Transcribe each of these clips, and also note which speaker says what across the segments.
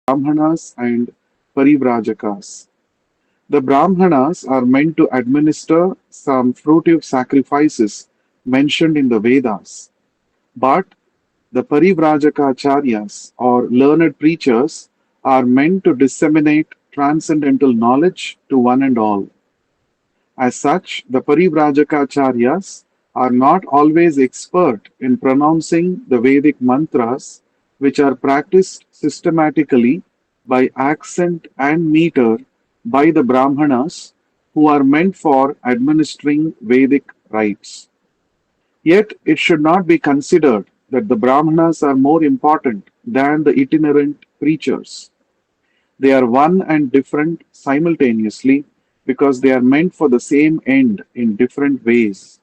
Speaker 1: Brahmanas and Parivrajakas. The Brahmanas are meant to administer some fruitive sacrifices mentioned in the Vedas, but the Parivrajakacharyas or learned preachers are meant to disseminate transcendental knowledge to one and all. As such, the Parivrajakacharyas are not always expert in pronouncing the Vedic mantras, which are practiced systematically by accent and meter by the Brahmanas who are meant for administering Vedic rites. Yet it should not be considered that the Brahmanas are more important than the itinerant preachers. They are one and different simultaneously because they are meant for the same end in different ways.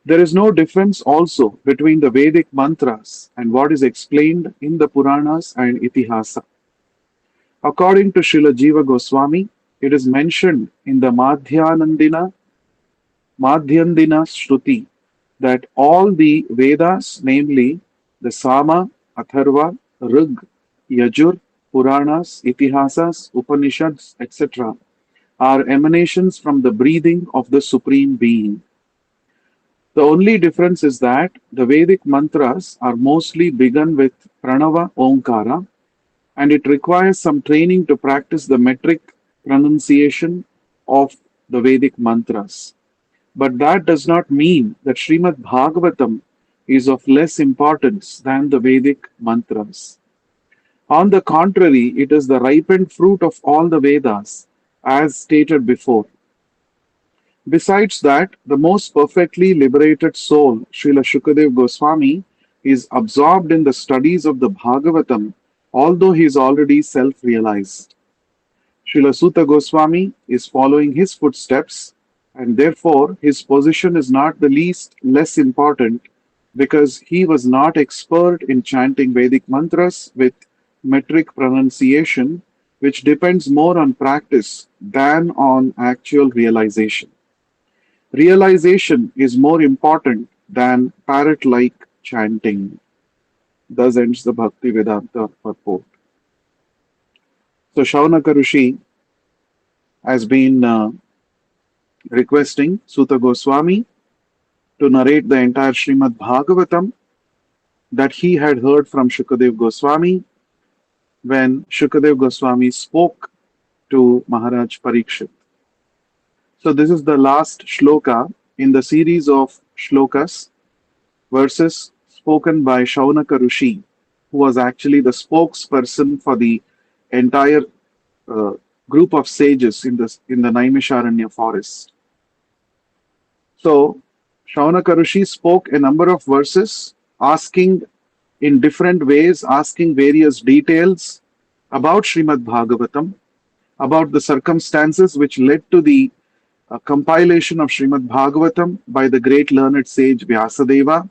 Speaker 1: There is no difference also between the Vedic mantras and what is explained in the Purāṇas and Itihāsas. According to Srila Jiva Goswami, it is mentioned in the Madhyandina Shruti that all the Vedas, namely the Sama, Atharva, Rig, Yajur, Purāṇas, Itihāsas, Upanishads, etc., are emanations from the breathing of the Supreme Being. The only difference is that the Vedic mantras are mostly begun with Pranava Omkara, and it requires some training to practice the metric pronunciation of the Vedic mantras. But that does not mean that Srimad Bhagavatam is of less importance than the Vedic mantras. On the contrary, it is the ripened fruit of all the Vedas, as stated before. Besides that, the most perfectly liberated soul, Srila Shukadev Goswami, is absorbed in the studies of the Bhagavatam, although he is already self-realized. Srila Suta Goswami is following his footsteps, and therefore his position is not the least less important because he was not expert in chanting Vedic mantras with metric pronunciation, which depends more on practice than on actual realization. Realization is more important than parrot-like chanting. Thus ends the Bhakti Vedanta purport. So Shaunaka Rishi has been requesting Suta Goswami to narrate the entire Srimad Bhagavatam that he had heard from Shukadev Goswami when Shukadev Goswami spoke to Maharaj Parikshit. So this is the last shloka in the series of shlokas, verses spoken by Shaunaka Rishi, who was actually the spokesperson for the entire group of sages in the Naimisharanya forest. So Shaunaka Rishi spoke a number of verses asking in different ways, asking various details about Srimad Bhagavatam, about the circumstances which led to the compilation of Srimad Bhagavatam by the great learned sage Vyāsadeva,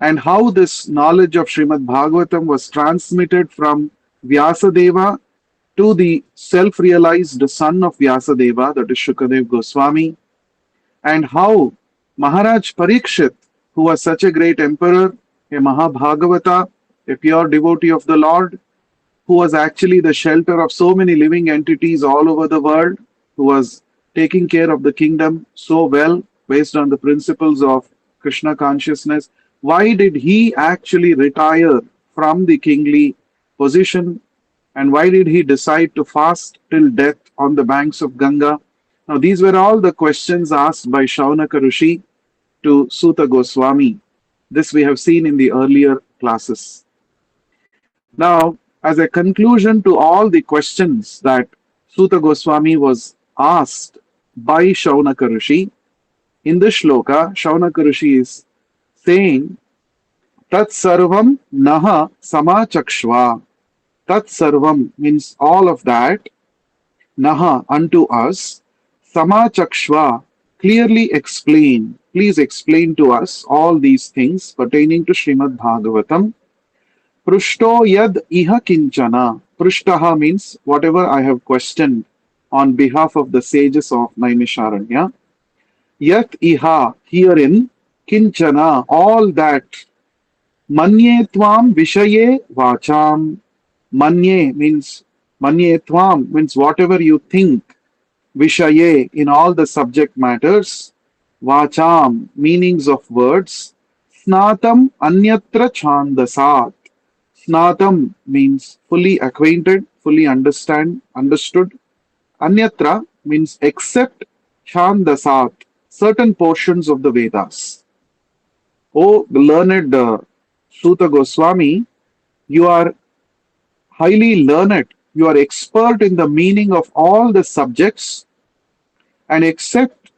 Speaker 1: and how this knowledge of Srimad Bhagavatam was transmitted from Vyāsadeva to the self-realized son of Vyāsadeva, that is Shukadev Goswami, and how Maharaj Parikshit, who was such a great emperor, a Mahabhagavata, a pure devotee of the Lord, who was actually the shelter of so many living entities all over the world, who was taking care of the kingdom so well based on the principles of Krishna consciousness. Why did he actually retire from the kingly position, and why did he decide to fast till death on the banks of Ganga? Now, these were all the questions asked by Shaunaka Rishi to Suta Goswami. This we have seen in the earlier classes. Now, as a conclusion to all the questions that Suta Goswami was asked by Shaunaka Rishi, in this shloka, Shaunaka Rishi is saying, Tat sarvam naha samachakshva. Tat sarvam means all of that, naha unto us, samachakshva, clearly explain. Please explain to us all these things pertaining to Srimad Bhagavatam. Prushto yad iha kinchana. Prushtaha means whatever I have questioned on behalf of the sages of Naimisharanya. Yat iha, herein, kinchana, all that. Manye tvam vishaye vacham, Manye means manye tvam means whatever you think. Vishaye in all the subject matters. Vacham meanings of words. Snatam anyatra chandasat. Snatam means fully acquainted, fully understood. Anyatra means except chandasat, certain portions of the Vedas. O learned Suta Goswami, you are highly learned. You are expert in the meaning of all the subjects and except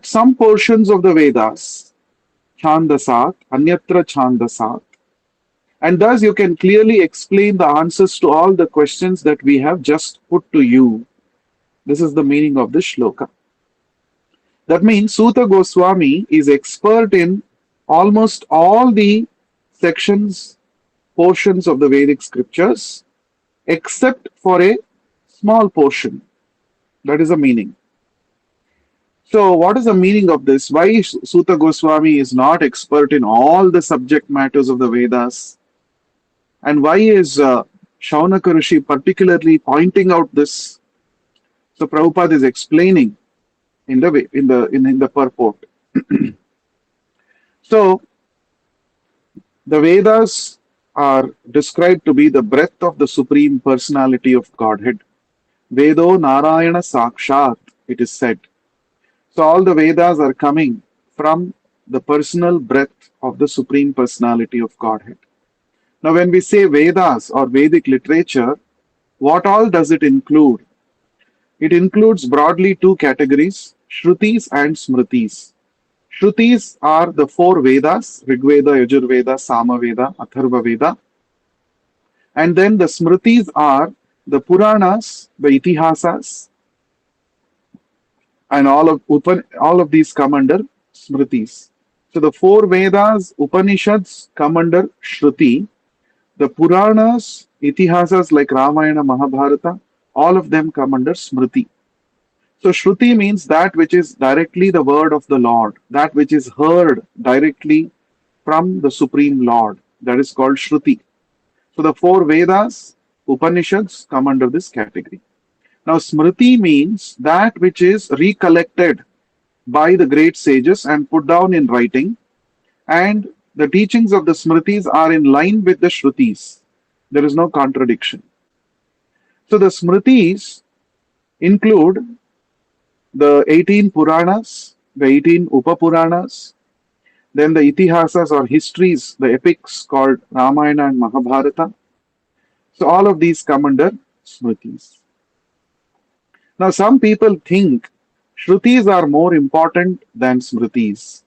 Speaker 1: some portions of the Vedas, Chandasat, Anyatra Chandasat. And thus you can clearly explain the answers to all the questions that we have just put to you. This is the meaning of this shloka. That means Suta Goswami is expert in almost all the sections, portions of the Vedic scriptures, except for a small portion. That is the meaning. So, what is the meaning of this? Why Suta Goswami is not expert in all the subject matters of the Vedas? And why is Shaunaka Rishi particularly pointing out this? So, Prabhupada is explaining in the purport. So, the Vedas are described to be the breath of the Supreme Personality of Godhead. Vedo Narayana Sakshat, it is said. So all the Vedas are coming from the personal breath of the Supreme Personality of Godhead. Now, when we say Vedas or Vedic literature, what all does it include? It includes broadly two categories, Shrutis and Smritis. Shrutis are the four Vedas, Rig Veda, Yajur Veda, Sama Veda, Atharva Veda. And then the Smritis are the Purāṇas, the Itihāsas, and all of these come under Smritis. So the four Vedas, Upanishads come under Shruti. The Purāṇas, Itihāsas like Ramayana, Mahabharata, all of them come under Smriti. So Shruti means that which is directly the word of the Lord, that which is heard directly from the Supreme Lord. That is called Shruti. So the four Vedas, Upanishads come under this category. Now Smriti means that which is recollected by the great sages and put down in writing, and the teachings of the Smritis are in line with the Shrutis. There is no contradiction. So the Smritis include the 18 Purāṇas, the 18 Upapurāṇas, then the Itihāsas or histories, the epics called Ramayana and Mahabharata. So all of these come under Smritis. Now some people think Shrutis are more important than Smritis.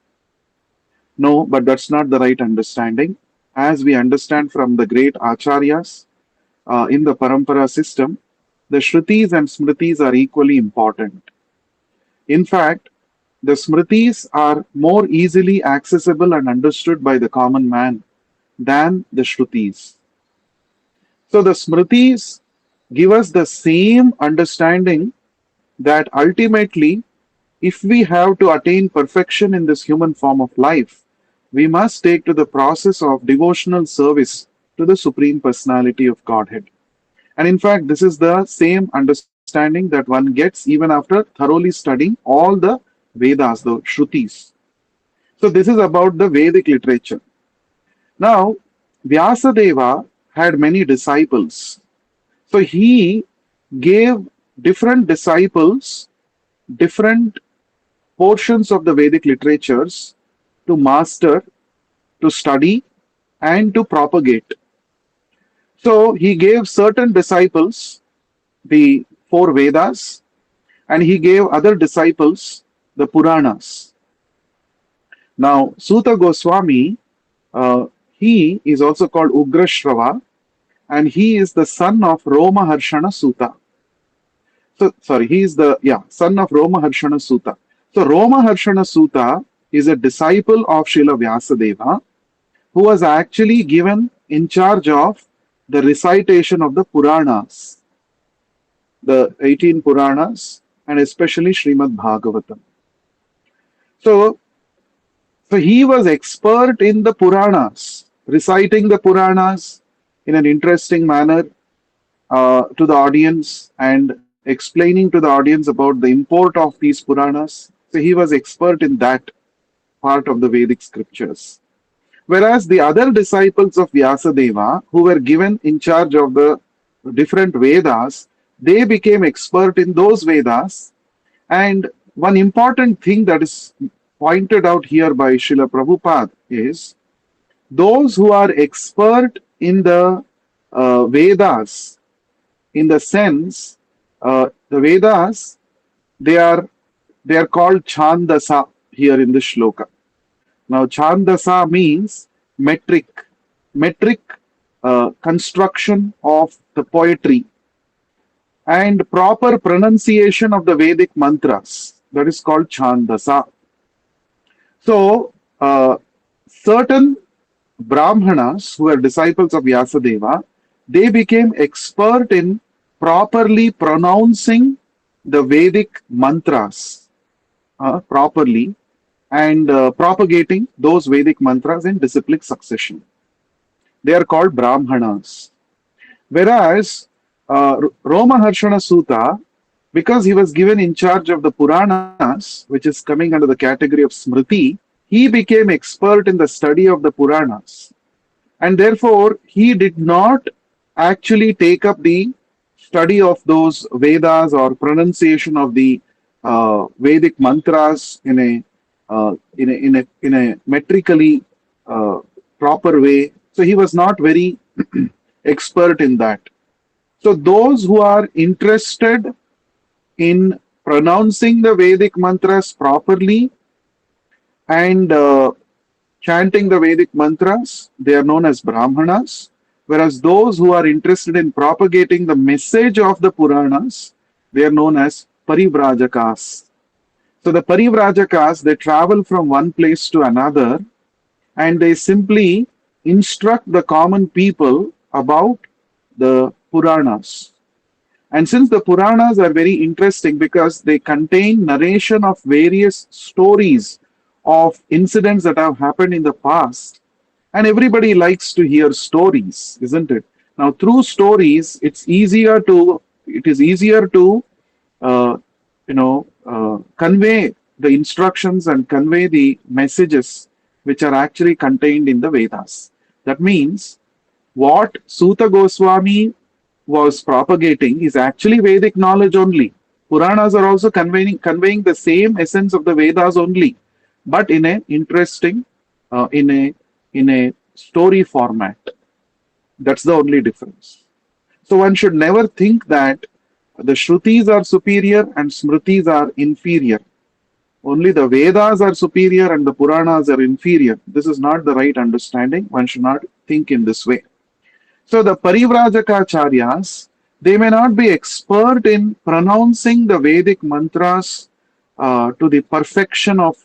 Speaker 1: No, but that's not the right understanding. As we understand from the great Acharyas in the Parampara system, the Shrutis and Smritis are equally important. In fact, the Smritis are more easily accessible and understood by the common man than the Shrutis. So the Smritis give us the same understanding that ultimately, if we have to attain perfection in this human form of life, we must take to the process of devotional service to the Supreme Personality of Godhead. And in fact, this is the same understanding that one gets even after thoroughly studying all the Vedas, the Shrutis. So this is about the Vedic literature. Now, Vyasadeva had many disciples. So he gave different disciples different portions of the Vedic literatures to master, to study, and to propagate. So he gave certain disciples the four Vedas, and he gave other disciples the Purāṇas. Now, Suta Goswami, he is also called Ugrashrava, and he is the son of Romaharshana Suta. So, sorry, he is the son of Romaharshana Suta. So, Romaharshana Suta is a disciple of Śrīla Vyāsadeva, who was actually given in charge of the recitation of the Purāṇas, the 18 Purāṇas, and especially Srimad Bhagavatam. So he was expert in the Purāṇas, reciting the Purāṇas, in an interesting manner to the audience and explaining to the audience about the import of these Puranas. So he was expert in that part of the Vedic scriptures. Whereas the other disciples of Vyasadeva, who were given in charge of the different Vedas, they became expert in those Vedas. And one important thing that is pointed out here by Srila Prabhupada is those who are expert in the Vedas, in the sense, the Vedas, they are called Chandasa here in the shloka. Now, Chandasa means metric construction of the poetry and proper pronunciation of the Vedic mantras. That is called Chandasa. So, certain Brahmanas who are disciples of Vyasadeva, they became expert in properly pronouncing the Vedic mantras properly and propagating those Vedic mantras in disciplic succession. They are called Brahmanas. Whereas Romaharshana Sutta, because he was given in charge of the Purāṇas, which is coming under the category of Smriti, he became expert in the study of the Purāṇas. And therefore, he did not actually take up the study of those Vedas or pronunciation of the Vedic mantras in a metrically proper way. So he was not very expert in that. So those who are interested in pronouncing the Vedic mantras properly and chanting the Vedic mantras, they are known as Brahmanas. Whereas those who are interested in propagating the message of the Puranas, they are known as Parivrajakas. So the Parivrajakas, they travel from one place to another and they simply instruct the common people about the Puranas. And since the Puranas are very interesting because they contain narration of various stories of incidents that have happened in the past, and everybody likes to hear stories, isn't it? Now, through stories, it is easier to convey the instructions and convey the messages which are actually contained in the Vedas. That means what Suta Goswami was propagating is actually Vedic knowledge only. Puranas are also conveying the same essence of the Vedas only, but in a interesting, in a story format. That's the only difference. So one should never think that the Shrutis are superior and Smritis are inferior. Only the Vedas are superior and the Puranas are inferior. This is not the right understanding. One should not think in this way. So the Parivrajakacharyas, they may not be expert in pronouncing the Vedic mantras to the perfection of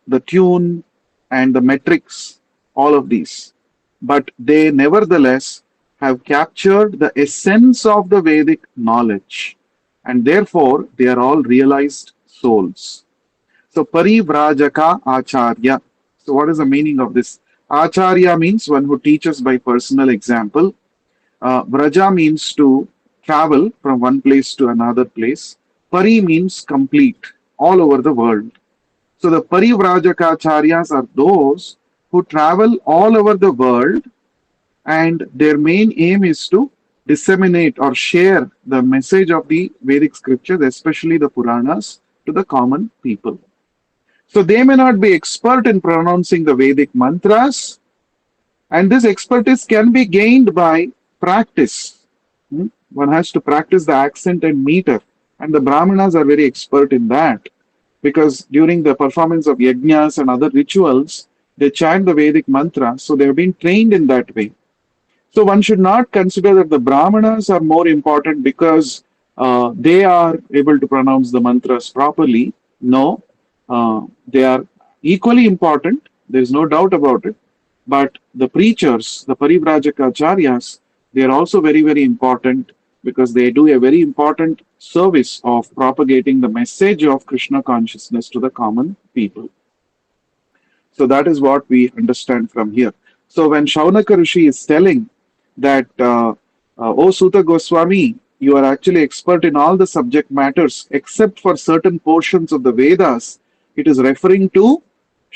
Speaker 1: the tune and the metrics, all of these. But they nevertheless have captured the essence of the Vedic knowledge. And therefore, they are all realized souls. So, Parivrajaka Acharya. So, what is the meaning of this? Acharya means one who teaches by personal example. Vraja means to travel from one place to another place. Pari means complete, all over the world. So, the Parivrajakacharyas are those who travel all over the world and their main aim is to disseminate or share the message of the Vedic scriptures, especially the Puranas, to the common people. So they may not be expert in pronouncing the Vedic mantras, and this expertise can be gained by practice. One has to practice the accent and meter, and the Brahmanas are very expert in that, because during the performance of yajnas and other rituals, they chant the Vedic mantra, so they have been trained in that way. So one should not consider that the Brahmanas are more important because they are able to pronounce the mantras properly. No, they are equally important. There is no doubt about it. But the preachers, the Parivrajakacharyas, they are also very, very important because they do a very important service of propagating the message of Krishna consciousness to the common people. So that is what we understand from here. So when Shaunaka Rishi is telling that, O Suta Goswami, you are actually expert in all the subject matters except for certain portions of the Vedas, it is referring to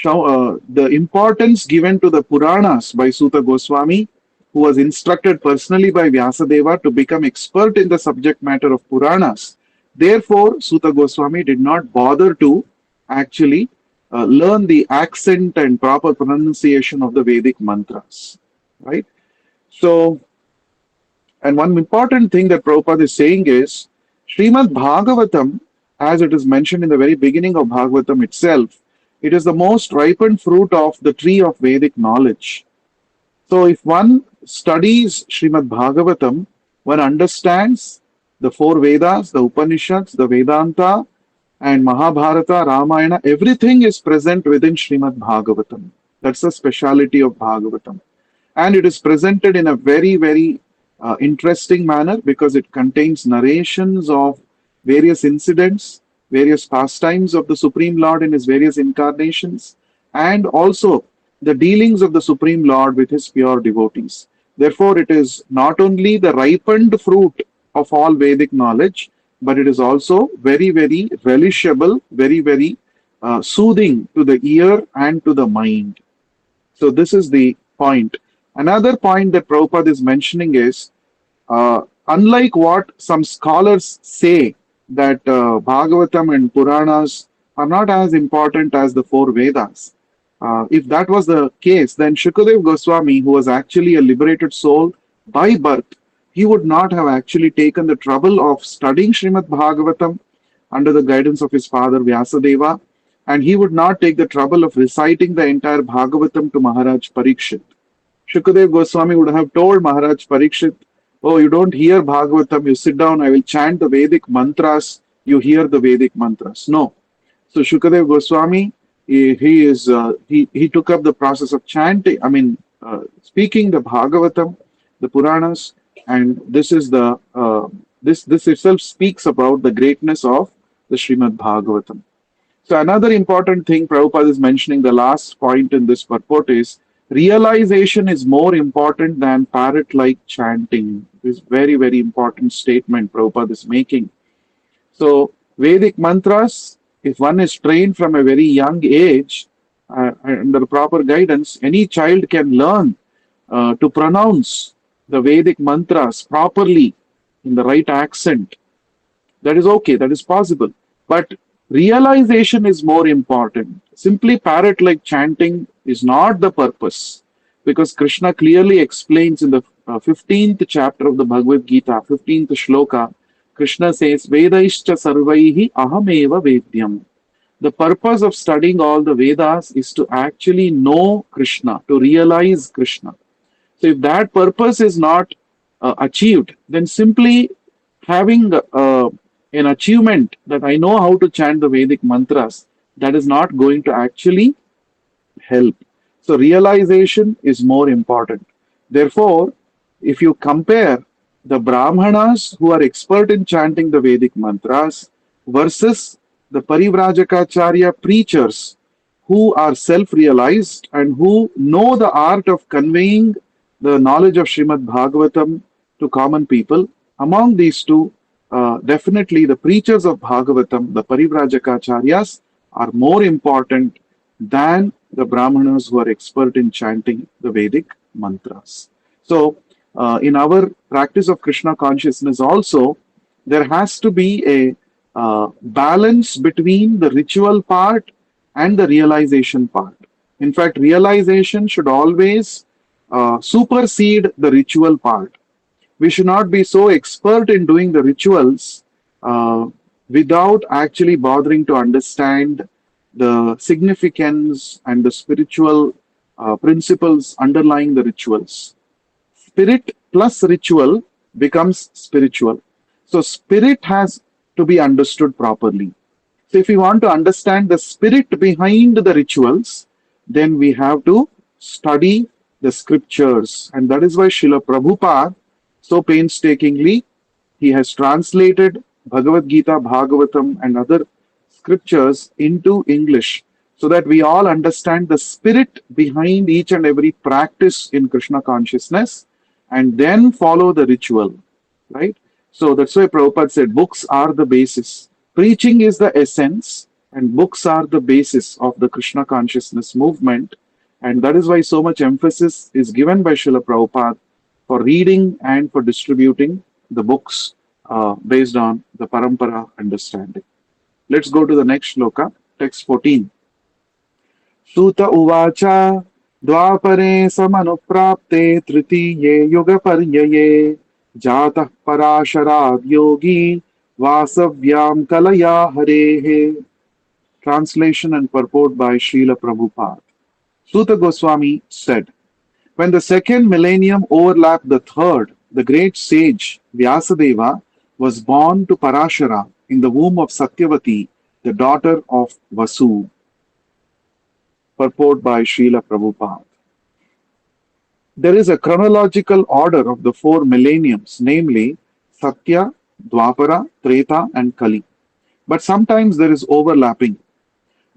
Speaker 1: the importance given to the Purāṇas by Suta Goswami, who was instructed personally by Vyasadeva to become expert in the subject matter of Purāṇas. Therefore, Suta Goswami did not bother to actually learn the accent and proper pronunciation of the Vedic mantras. Right? So, and one important thing that Prabhupada is saying is, Srimad Bhagavatam, as it is mentioned in the very beginning of Bhagavatam itself, it is the most ripened fruit of the tree of Vedic knowledge. So if one studies Srimad Bhagavatam, one understands the four Vedas, the Upanishads, the Vedanta, and Mahabharata, Ramayana, everything is present within Srimad Bhagavatam. That's the speciality of Bhagavatam. And it is presented in a very, very interesting manner because it contains narrations of various incidents, various pastimes of the Supreme Lord in his various incarnations, and also the dealings of the Supreme Lord with his pure devotees. Therefore, it is not only the ripened fruit of all Vedic knowledge, but it is also very, very relishable, very, very soothing to the ear and to the mind. So this is the point. Another point that Prabhupada is mentioning is, unlike what some scholars say, that Bhagavatam and Puranas are not as important as the four Vedas. If that was the case, then Shukadeva Goswami, who was actually a liberated soul by birth, he would not have actually taken the trouble of studying Srimad Bhagavatam under the guidance of his father Vyasadeva, and he would not take the trouble of reciting the entire Bhagavatam to Maharaj Parikshit. Shukadeva Goswami would have told Maharaj Parikshit, oh, you don't hear Bhagavatam, you sit down, I will chant the Vedic mantras, you hear the Vedic mantras. No. So Shukadeva Goswami, he took up the process of chanting, speaking the Bhagavatam, the Puranas, and this is the this itself speaks about the greatness of the Srimad Bhagavatam. So another important thing Prabhupada is mentioning, the last point in this purport is, realization is more important than parrot-like chanting. This very, very important statement Prabhupada is making. So Vedic mantras, if one is trained from a very young age, under proper guidance, any child can learn to pronounce the Vedic mantras properly in the right accent. That is okay, that is possible. But realization is more important. Simply parrot-like chanting is not the purpose, because Krishna clearly explains in the 15th chapter of the Bhagavad Gita, 15th shloka, Krishna says, Vedaischa sarvaihi ahameva vedyam. The purpose of studying all the Vedas is to actually know Krishna, to realize Krishna. So if that purpose is not achieved, then simply having an achievement that I know how to chant the Vedic mantras, that is not going to actually help. So realization is more important. Therefore, if you compare the Brahmanas who are expert in chanting the Vedic mantras versus the Parivrajacharya preachers who are self-realized and who know the art of conveying the knowledge of Srimad Bhagavatam to common people, among these two, definitely the preachers of Bhagavatam, the Parivrajakacharyas, are more important than the Brahmanas who are expert in chanting the Vedic mantras. So, in our practice of Krishna consciousness also, there has to be a balance between the ritual part and the realization part. In fact, realization should always supersede the ritual part. We should not be so expert in doing the rituals without actually bothering to understand the significance and the spiritual principles underlying the rituals. Spirit plus ritual becomes spiritual. So spirit has to be understood properly. So if we want to understand the spirit behind the rituals, then we have to study the scriptures. And that is why Srila Prabhupada, so painstakingly, he has translated Bhagavad Gita, Bhagavatam and other scriptures into English, so that we all understand the spirit behind each and every practice in Krishna consciousness and then follow the ritual, right? So that's why Prabhupada said books are the basis. Preaching is the essence, and books are the basis of the Krishna consciousness movement. And that is why so much emphasis is given by Srila Prabhupada for reading and for distributing the books based on the Parampara understanding. Let's go to the next shloka, text 14. Suta uvacha dvapare samanuprapte tritiye yuga paryaye jatah parasharad yogi vasavyam kalaya harehe. Translation and purport by Srila Prabhupada. Suta Goswami said, when the second millennium overlapped the third, the great sage Vyasadeva was born to Parashara in the womb of Satyavati, the daughter of Vasu. Purport by Srila Prabhupada. There is a chronological order of the four millenniums, namely Satya, Dwapara, Treta, and Kali. But sometimes there is overlapping.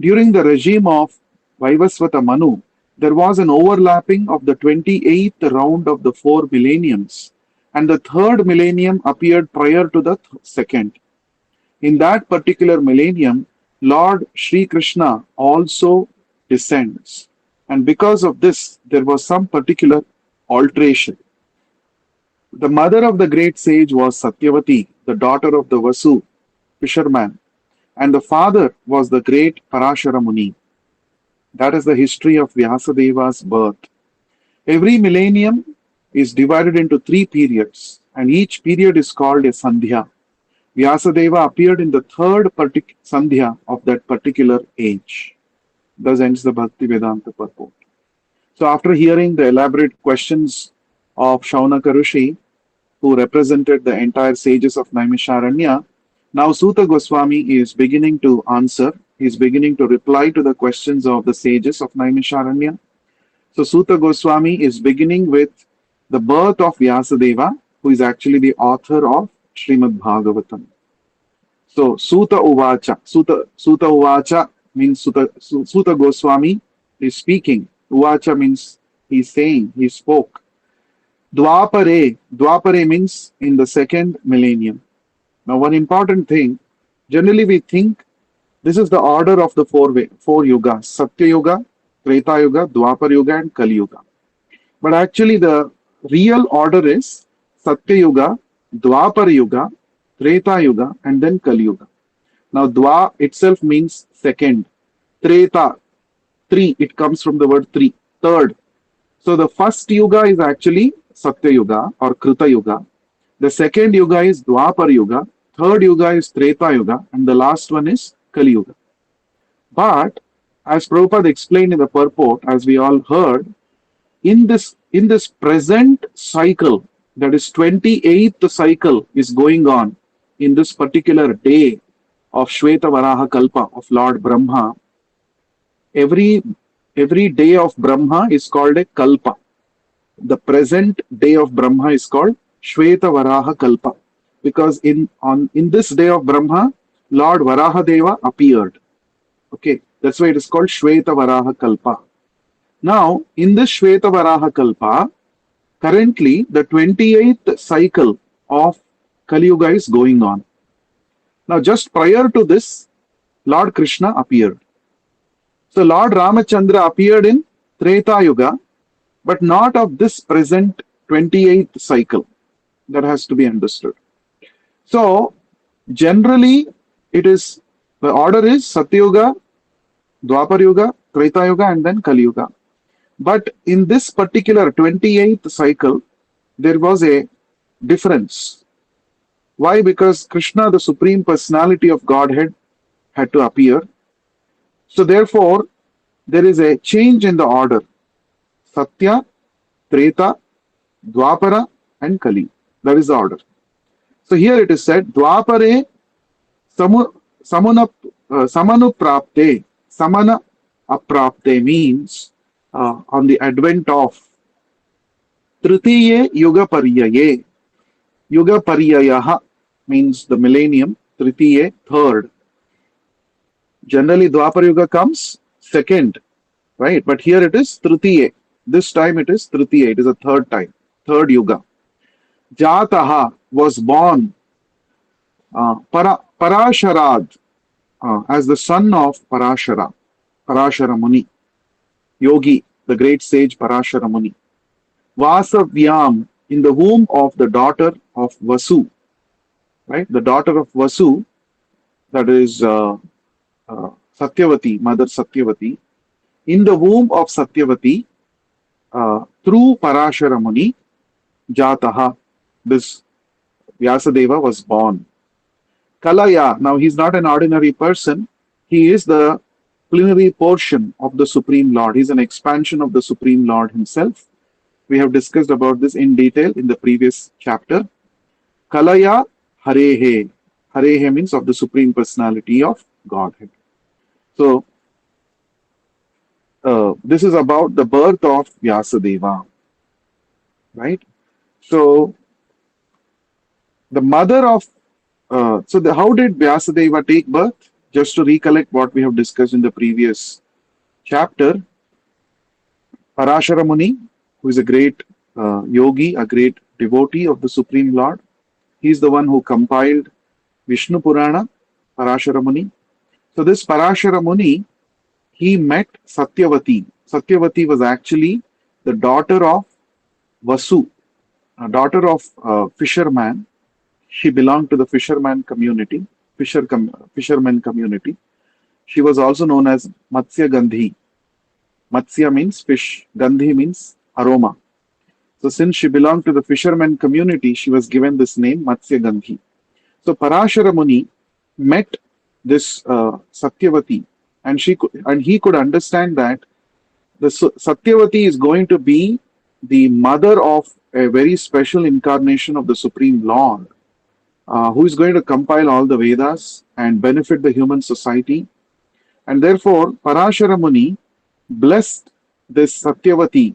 Speaker 1: During the regime of Vaivasvata Manu, there was an overlapping of the 28th round of the four millenniums, and the third millennium appeared prior to the second. In that particular millennium, Lord Sri Krishna also descends, and because of this, there was some particular alteration. The mother of the great sage was Satyavati, the daughter of the Vasu, fisherman, and the father was the great Parashara Muni. That is the history of Vyasadeva's birth. Every millennium is divided into three periods, and each period is called a Sandhya. Vyasadeva appeared in the third Sandhya of that particular age. Thus ends the Bhakti Vedanta purport. So after hearing the elaborate questions of Shaunaka Rishi, who represented the entire sages of Naimisharanya, now Suta Goswami is beginning to answer. He is beginning to reply to the questions of the sages of Naimisharanya. So Suta Goswami is beginning with the birth of Vyasadeva, who is actually the author of Srimad Bhagavatam. So Suta Uvacha. Suta Uvacha means Suta Goswami is speaking. Uvacha means he is saying, he spoke. Dwapare means in the second millennium. Now, one important thing, generally we think this is the order of the four yugas, Satya Yuga, Treta Yuga, Dwapar Yuga, and Kali Yuga. But actually the real order is Satya Yuga, Dwapar Yuga, Treta Yuga, and then Kali Yuga. Now, Dwa itself means second. Treta, three, it comes from the word three, third. So the first Yuga is actually Satya Yuga or Krita Yuga. The second Yuga is Dwapar Yuga, third Yuga is Treta Yuga, and the last one is Kali Yuga. But as Prabhupada explained in the purport, as we all heard, in this present cycle, that is 28th cycle is going on in this particular day of Shveta Varaha Kalpa of Lord Brahma. Every day of Brahma is called a Kalpa. The present day of Brahma is called Shveta Varaha Kalpa, because in this day of Brahma, Lord Varahadeva appeared. Okay, that's why it is called Shveta Varaha Kalpa. Now, in this Shveta Varaha Kalpa, currently the 28th cycle of Kali Yuga is going on. Now, just prior to this, Lord Krishna appeared. So, Lord Ramachandra appeared in Treta Yuga, but not of this present 28th cycle. That has to be understood. So, generally, the order is Satya Yuga, Dwapar Yuga, Treta Yuga, and then Kali Yuga. But in this particular 28th cycle, there was a difference. Why? Because Krishna, the Supreme Personality of Godhead, had to appear. So therefore, there is a change in the order. Satya, Treta, Dwapara, and Kali. That is the order. So here it is said, Dwapare Samanuprapte. Samana aprapte means on the advent of Tritiye Yuga Paryaye. Yuga Paryayaha means the millennium. Tritiye, third. Generally, Dwapar Yuga comes second, right? But here it is Tritiye. This time it is Tritiye. It is a third time, third yuga. Jataha was born Parasharad as the son of Parashara Muni, yogi, the great sage Parashara Muni. Vasavyam, in the womb of the daughter of Vasu, right? The daughter of Vasu, that is Satyavati, Mother Satyavati. In the womb of Satyavati, through Parashara Muni, Jataha, this Vyasadeva was born. Kalaya, now he's not an ordinary person, he is the plenary portion of the Supreme Lord. He's an expansion of the Supreme Lord himself. We have discussed about this in detail in the previous chapter. Kalaya Harehe. Harehe means of the Supreme Personality of Godhead. So, this is about the birth of Vyasadeva, right? So, the mother of, how did Vyasadeva take birth? Just to recollect what we have discussed in the previous chapter, Parashara Muni, who is a great yogi, a great devotee of the Supreme Lord, he is the one who compiled Vishnu Purāṇa, Parashara Muni. So this Parashara Muni, he met Satyavati. Satyavati was actually the daughter of Vasu, a daughter of fisherman. She belonged to the fisherman community, fisherman community. She was also known as Matsya Gandhi. Matsya means fish, Gandhi means aroma. So since she belonged to the fisherman community, she was given this name Matsya Gandhi. So Parashara Muni met this Satyavati, and he could understand that the Satyavati is going to be the mother of a very special incarnation of the Supreme Lord, who is going to compile all the Vedas and benefit the human society. And therefore, Parashara Muni blessed this Satyavati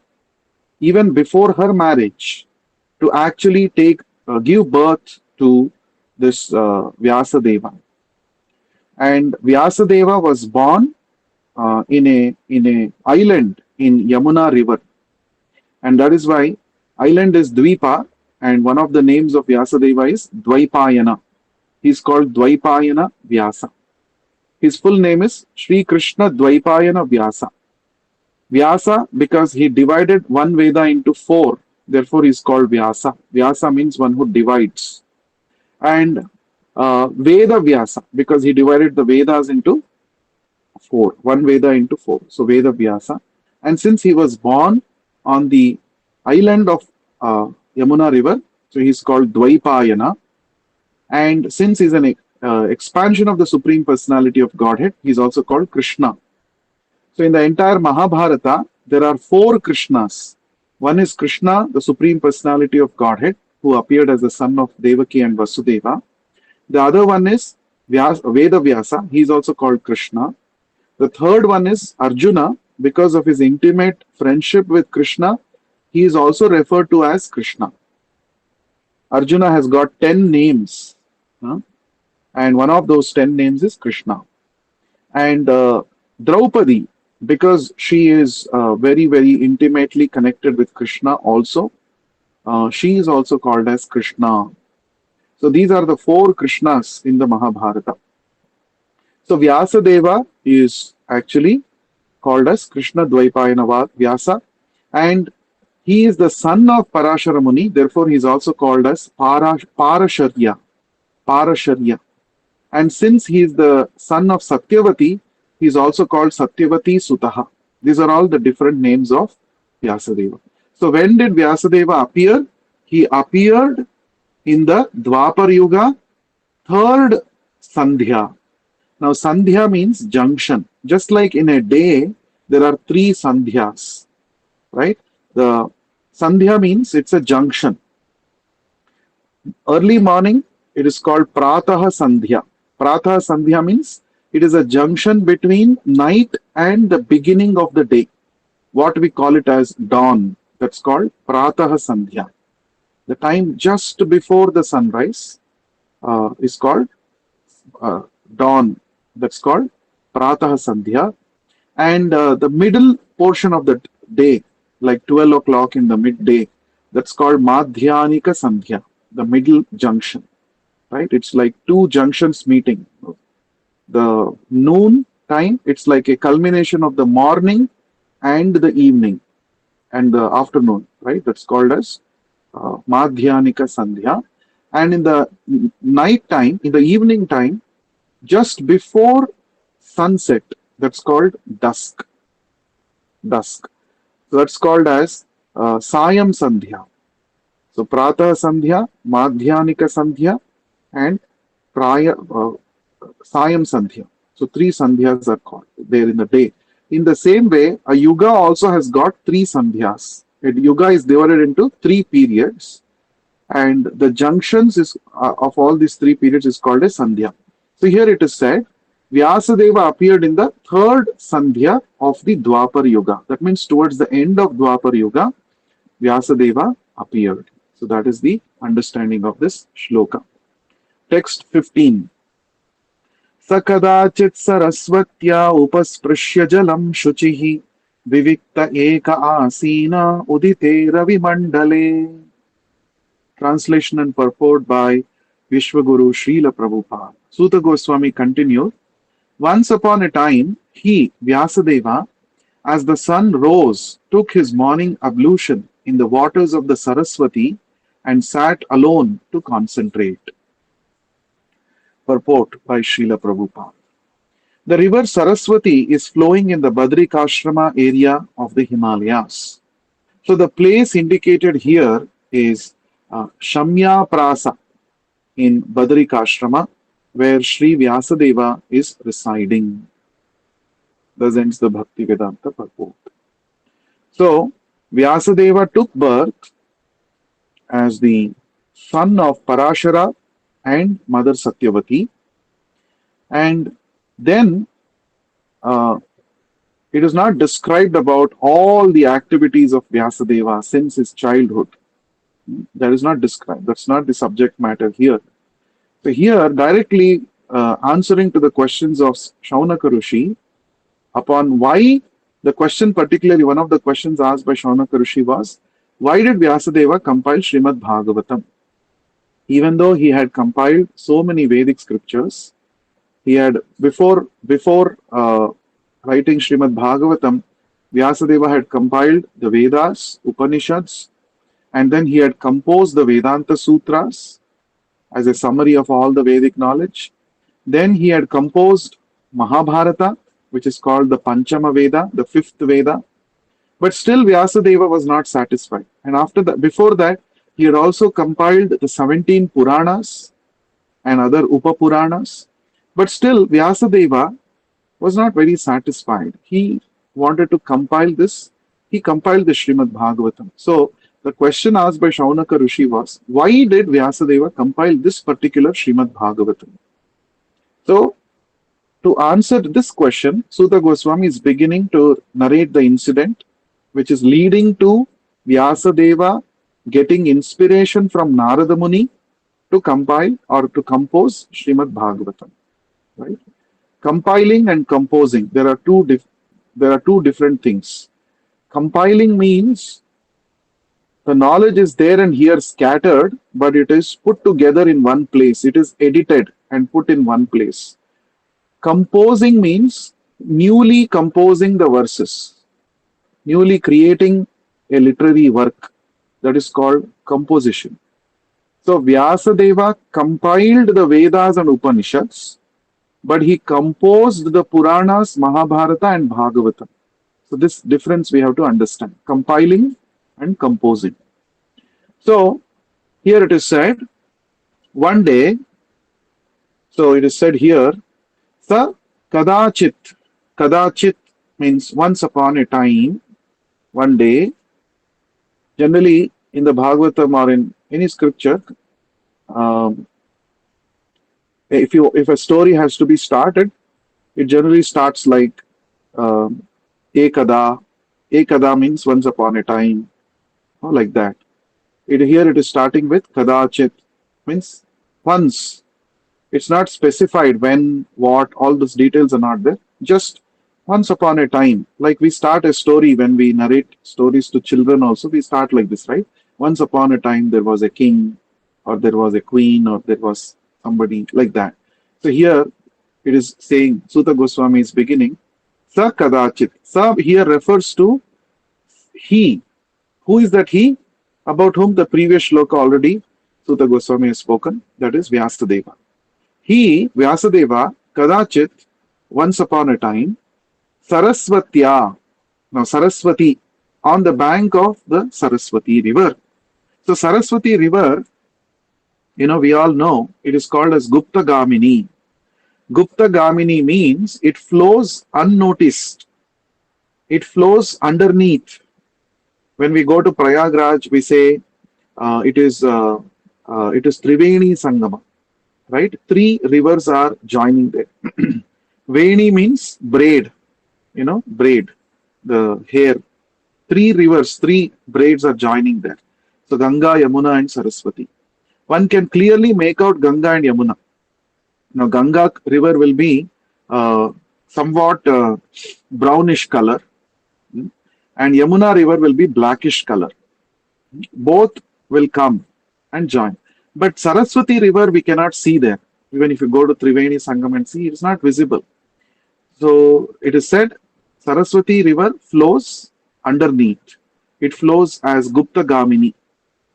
Speaker 1: even before her marriage to actually give birth to this Vyasadeva. And Vyasadeva was born in a island in Yamuna river, and that is why island is Dvipa, and one of the names of Vyasadeva is Dvaipayana. He is called Dvaipayana Vyasa. His full name is Sri Krishna Dvaipayana Vyasa. Vyasa because he divided one Veda into 4, therefore he is called Vyasa. Vyasa means one who divides. And Veda Vyasa because he divided the Vedas into 4, one Veda into 4. So Veda Vyasa. And since he was born on the island of Yamuna river, so he is called Dvaipayana. And since he is an expansion of the Supreme Personality of Godhead, he is also called Krishna. So in the entire Mahabharata, there are 4 Krishnas. One is Krishna, the Supreme Personality of Godhead, who appeared as the son of Devaki and Vasudeva. The other one is Veda Vyasa. He is also called Krishna. The third one is Arjuna. Because of his intimate friendship with Krishna, he is also referred to as Krishna. Arjuna has got 10 names, and one of those 10 names is Krishna. And Draupadi, because she is very, very intimately connected with Krishna also, she is also called as Krishna. So these are the 4 Krishnas in the Mahabharata. So Vyasadeva is actually called as Krishna Dvaipayana Vyasa, and he is the son of Parashara Muni, therefore he is also called as Parasharya. And since he is the son of Satyavati, he is also called Satyavati Sutaha. These are all the different names of Vyasadeva. So when did Vyasadeva appear? He appeared in the Dwapar Yuga, 3rd Sandhya. Now Sandhya means junction. Just like in a day, there are 3 Sandhyas, right? The Sandhya means it's a junction. Early morning, it is called Prataha Sandhya. Prataha Sandhya means it is a junction between night and the beginning of the day. What we call it as dawn. That's called Prataha Sandhya. The time just before the sunrise is called dawn. That's called Prataha Sandhya. And the middle portion of the day, like 12 o'clock in the midday, that's called Madhyanika Sandhya, the middle junction, right? It's like two junctions meeting. The noon time, it's like a culmination of the morning and the evening and the afternoon, right? That's called as Madhyanika Sandhya. And in the night time, in the evening time, just before sunset, that's called dusk. Dusk. So that's called as Sayam Sandhya. So Pratah Sandhya, Madhyanika Sandhya, and Praya, Sayam Sandhya. So three Sandhyas are called there in the day. In the same way, a yuga also has got three Sandhyas. A yuga is divided into three periods, and the junctions is of all these three periods is called a Sandhya. So here it is said, Vyasadeva appeared in the third Sandhya of the Dwapar Yuga. That means towards the end of Dwapar Yuga, Vyasadeva appeared. So that is the understanding of this shloka. Text 15. Sakadachit sarasvatya upasprushya jalam shuchihi vivikta eka asina udite ravi mandale. Translation and purport by Vishwaguru Śrīla Prabhupada. Suta Goswami continued, once upon a time, he, Vyasadeva, as the sun rose, took his morning ablution in the waters of the Saraswati and sat alone to concentrate. Purport by Śrīla Prabhupada. The river Saraswati is flowing in the Badrikashrama area of the Himalayas. So the place indicated here is Shamya Prasa in Badrikashrama, where Sri Vyasadeva is residing. Thus ends the Bhakti Vedanta purport. So Vyasadeva took birth as the son of Parashara and Mother Satyavati, and then it is not described about all the activities of Vyasadeva since his childhood. That is not described. That's not the subject matter here. So here, directly answering to the questions of Shaunaka Rishi, upon why the question, particularly one of the questions asked by Shaunaka Rishi was, why did Vyasadeva compile Srimad Bhagavatam? Even though he had compiled so many Vedic scriptures, he had before writing Srimad Bhagavatam, Vyasadeva had compiled the Vedas, Upanishads, and then he had composed the Vedanta Sutras as a summary of all the Vedic knowledge. Then he had composed Mahabharata, which is called the Panchama Veda, the fifth Veda. But still Vyasadeva was not satisfied. And after that, before that, he had also compiled the 17 Purāṇas and other Upapurāṇas. But still Vyasadeva was not very satisfied. He wanted to compile this. He compiled the Srimad Bhagavatam. So the question asked by Shaunaka Rishi was, why did Vyasadeva compile this particular Srimad Bhagavatam? So, to answer this question, Suta Goswami is beginning to narrate the incident which is leading to Vyasadeva getting inspiration from Narada Muni to compile or to compose Srimad Bhagavatam. Right? Compiling and composing, there are two different things. Compiling means the knowledge is there and here scattered, but it is put together in one place. It is edited and put in one place. Composing means newly composing the verses, newly creating a literary work. That is called composition. So Vyasadeva compiled the Vedas and Upanishads, but he composed the Purāṇas, Mahabharata and Bhagavatam. So this difference we have to understand. Compiling and composing. So here it is said, one day, so it is said here, Sa Kadachit. Kadachit means once upon a time, one day. Generally in the Bhagavatam or in any scripture, if a story has to be started, it generally starts like Ekada. Ekada means once upon a time, or like that. Here it is starting with Kadachit, means once. It's not specified when, what, all those details are not there. Just Once upon a time, like we start a story when we narrate stories to children also, we start like this, right? Once upon a time there was a king, or there was a queen, or there was somebody like that. So here it is saying, Suta Goswami is beginning, Sa Kadachit. Sa here refers to he. Who is that he? About whom the previous shloka already Suta Goswami has spoken, that is Vyasadeva. He, Vyasadeva, Kadachit, once upon a time, Sarasvatya, now Saraswati, on the bank of the Saraswati river. So Saraswati river, we all know it is called as Gupta Gamini. Gupta Gamini means it flows unnoticed. It flows underneath. When we go to Prayagraj, we say it is Triveni Sangama, right? Three rivers are joining there. Veni means braid, braid, the hair. Three rivers, three braids are joining there. So Ganga, Yamuna, and Saraswati. One can clearly make out Ganga and Yamuna. Now Ganga river will be somewhat brownish color, and Yamuna river will be blackish color. Both will come and join. But Saraswati river we cannot see there. Even if you go to Triveni Sangam and see, it is not visible. So it is said Saraswati river flows underneath. It flows as Gupta Gamini.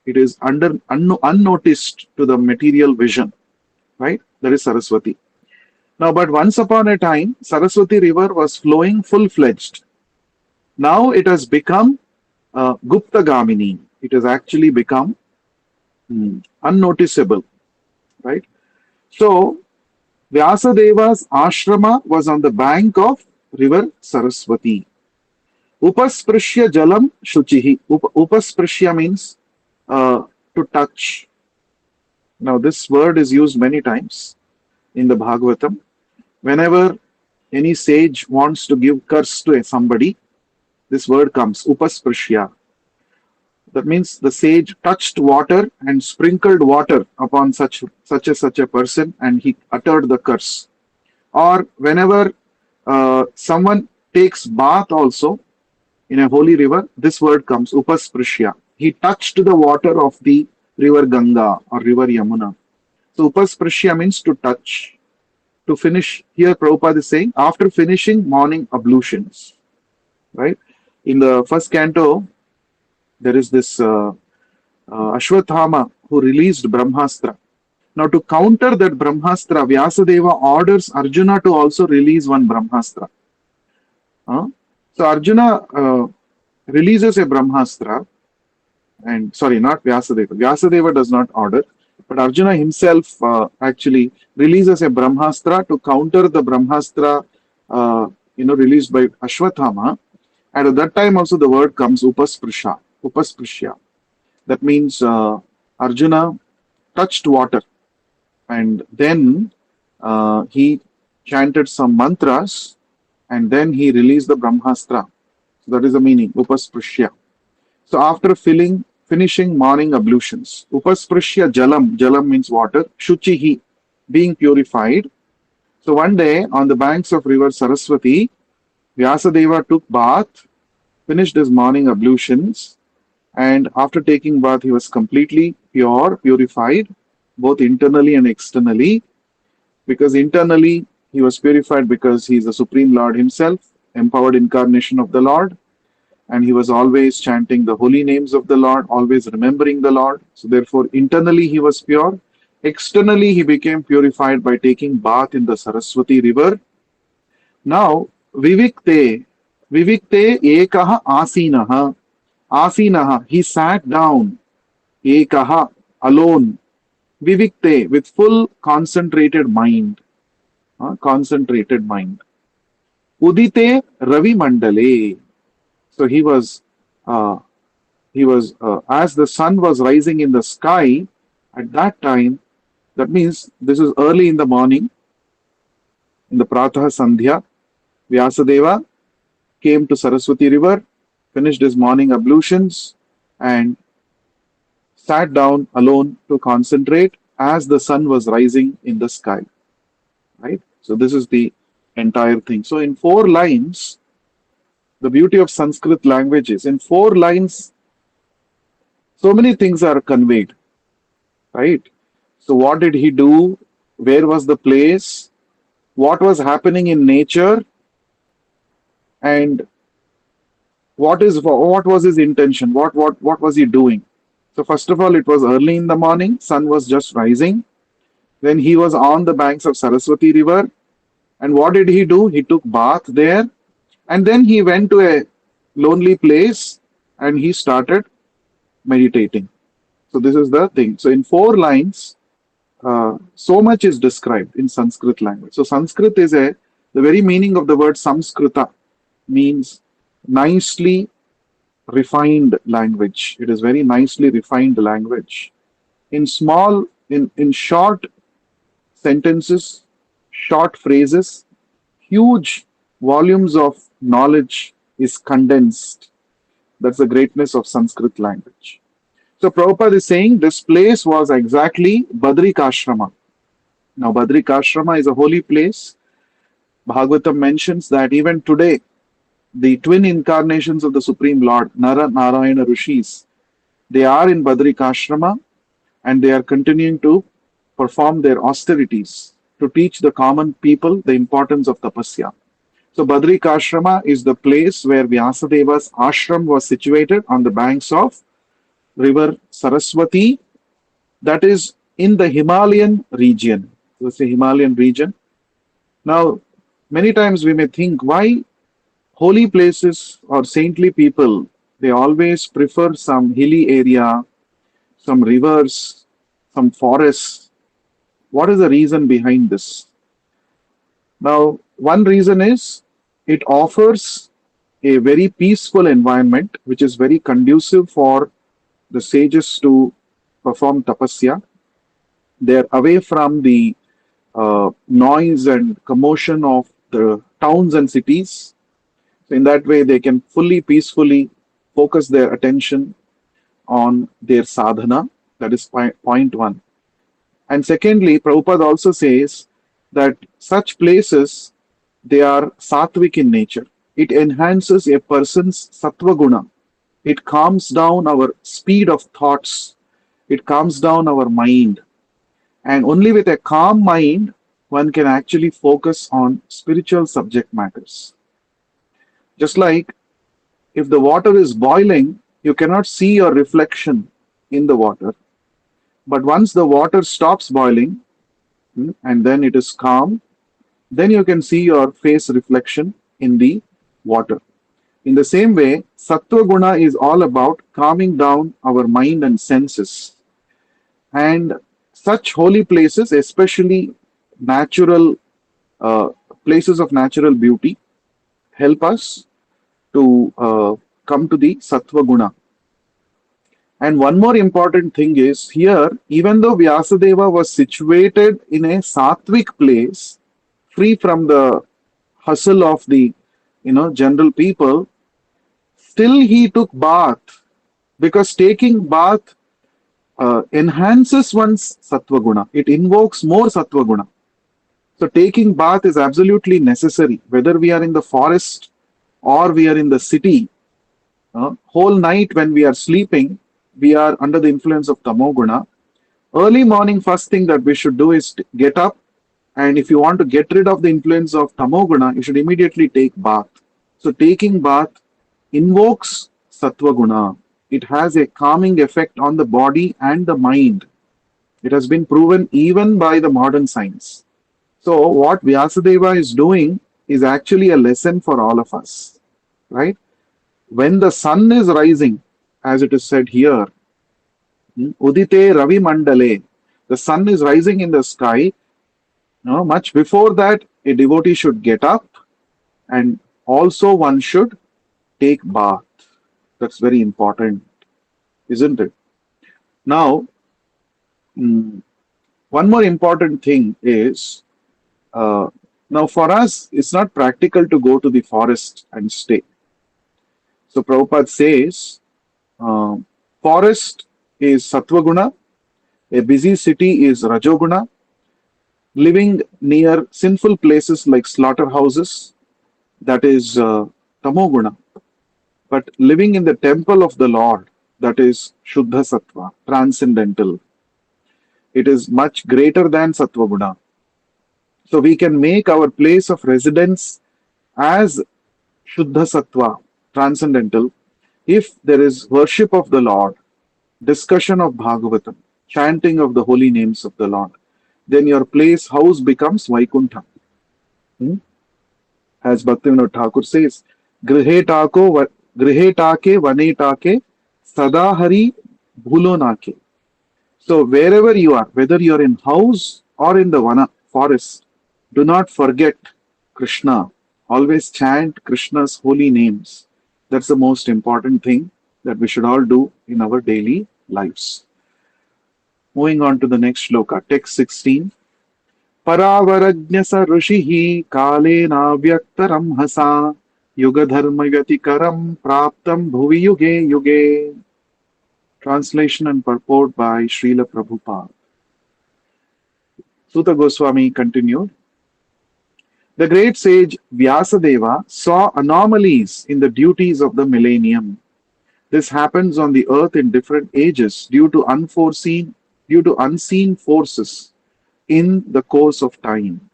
Speaker 1: It is unnoticed to the material vision, right? That is Saraswati. Now, but once upon a time, Saraswati river was flowing full-fledged. Now it has become Gupta Gamini. It has actually become unnoticeable, right? So Vyasadeva's ashrama was on the bank of river Saraswati. Upasprishya jalam shuchihi. Upasprishya means to touch. Now this word is used many times in the Bhagavatam. Whenever any sage wants to give curse to somebody, this word comes, upasprishya. That means the sage touched water and sprinkled water upon such a person, and he uttered the curse. Or whenever someone takes bath also in a holy river, this word comes, upasprishya. He touched the water of the river Ganga or river Yamuna. So upasprishya means to touch. To finish, here Prabhupada is saying, after finishing morning ablutions, right? In the first canto, there is this Ashwathama who released Brahmastra. Now to counter that Brahmastra, Vyasadeva orders Arjuna to also release one Brahmastra. So Arjuna releases a Brahmastra, and sorry, not Vyasadeva. Vyasadeva does not order, but Arjuna himself actually releases a Brahmastra to counter the Brahmastra released by Ashwathama. And at that time also the word comes upasprishya. That means Arjuna touched water, and then he chanted some mantras, and then he released the Brahmastra. So that is the meaning, upasprishya. So after finishing morning ablutions, upasprishya jalam means water, shuchihi, being purified. So one day on the banks of river Saraswati, Vyasadeva took bath, finished his morning ablutions, and after taking bath, he was completely purified, both internally and externally. Because internally, he was purified because he is the Supreme Lord himself, empowered incarnation of the Lord, and he was always chanting the holy names of the Lord, always remembering the Lord. So therefore, internally he was pure. Externally, he became purified by taking bath in the Saraswati river. Now, Vivikte ekaha asinaha, he sat down, ekaha, alone, Vivikte, with full concentrated mind. Udite Ravi Mandale. So he was as the sun was rising in the sky at that time. That means this is early in the morning, in the Pratah Sandhya. Vyasadeva came to Saraswati river, finished his morning ablutions, and sat down alone to concentrate as the sun was rising in the sky. Right? So this is the entire thing. So in 4 lines, the beauty of Sanskrit language is in 4 lines, so many things are conveyed, right? So what did he do? Where was the place? What was happening in nature? And what was his intention? What was he doing? So first of all, it was early in the morning, sun was just rising. Then he was on the banks of Saraswati River. And what did he do? He took bath there. And then he went to a lonely place and he started meditating. So this is the thing. So in 4 lines, so much is described in Sanskrit language. So Sanskrit is the very meaning of the word Samskrita means nicely refined language. It is very nicely refined language. In short sentences, short phrases, huge volumes of knowledge is condensed. That's the greatness of Sanskrit language. So Prabhupada is saying this place was exactly Badrikashrama. Now Badrikashrama is a holy place. Bhagavatam mentions that even today, the twin incarnations of the Supreme Lord, Nara Narayana Rishis, they are in Badrikashrama and they are continuing to perform their austerities to teach the common people the importance of tapasya. So Badrikashrama is the place where Vyasadeva's ashram was situated on the banks of river Saraswati, that is in the Himalayan region. Let's say Himalayan region. Now, many times we may think why holy places or saintly people, they always prefer some hilly area, some rivers, some forests. What is the reason behind this? Now, one reason is it offers a very peaceful environment which is very conducive for the sages to perform tapasya. They're away from the noise and commotion of the towns and cities. So in that way, they can fully, peacefully focus their attention on their sadhana. That is point one. And secondly, Prabhupada also says that such places, they are sattvic in nature. It enhances a person's sattva guna. It calms down our speed of thoughts. It calms down our mind. And only with a calm mind, one can actually focus on spiritual subject matters. Just like if the water is boiling, you cannot see your reflection in the water. But once the water stops boiling and then it is calm, then you can see your face reflection in the water. In the same way, Sattva Guna is all about calming down our mind and senses. And such holy places, especially natural places of natural beauty, help us to come to the Sattva Guna. And one more important thing is here, even though Vyasadeva was situated in a Sattvic place, free from the hustle of the general people, still he took bath because taking bath enhances one's Sattva Guna. It invokes more Sattva Guna. So taking bath is absolutely necessary, whether we are in the forest or we are in the city. Whole night when we are sleeping, we are under the influence of Tamoguna. Early morning, first thing that we should do is get up. And if you want to get rid of the influence of Tamoguna, you should immediately take bath. So taking bath invokes Sattva Guna. It has a calming effect on the body and the mind. It has been proven even by the modern science. So what Vyasadeva is doing is actually a lesson for all of us, right? When the sun is rising, as it is said here, Udite Ravi Mandale, the sun is rising in the sky. Much before that, a devotee should get up and also one should take bath. That's very important, isn't it? Now, one more important thing is, now for us, it's not practical to go to the forest and stay. So Prabhupada says, forest is Sattva Guna, a busy city is Rajoguna, living near sinful places like slaughterhouses, that is tamoguna, but living in the temple of the Lord, that is Shuddha Sattva, transcendental. It is much greater than Sattva Guna. So we can make our place of residence as Shuddha Sattva, transcendental, if there is worship of the Lord, discussion of Bhagavatam, chanting of the holy names of the Lord, then your place, house becomes Vaikuntha. As Bhaktivinoda Thakur says, Grihe take vane take sada hari bhulo nake. So wherever you are, whether you are in house or in the vana, forest, do not forget Krishna. Always chant Krishna's holy names. That's the most important thing that we should all do in our daily lives. Moving on to the next shloka, text 16. Paravarajñasa rushihi kalena vyaktaram hasa yuga dharma vyatikaram praptam bhuvi yuge yuge. Translation and purport by Śrīla Prabhupada. Sutta Goswami continued. The great sage Vyāsadeva saw anomalies in the duties of the millennium. This happens on the earth in different ages due to unseen forces in the course of time.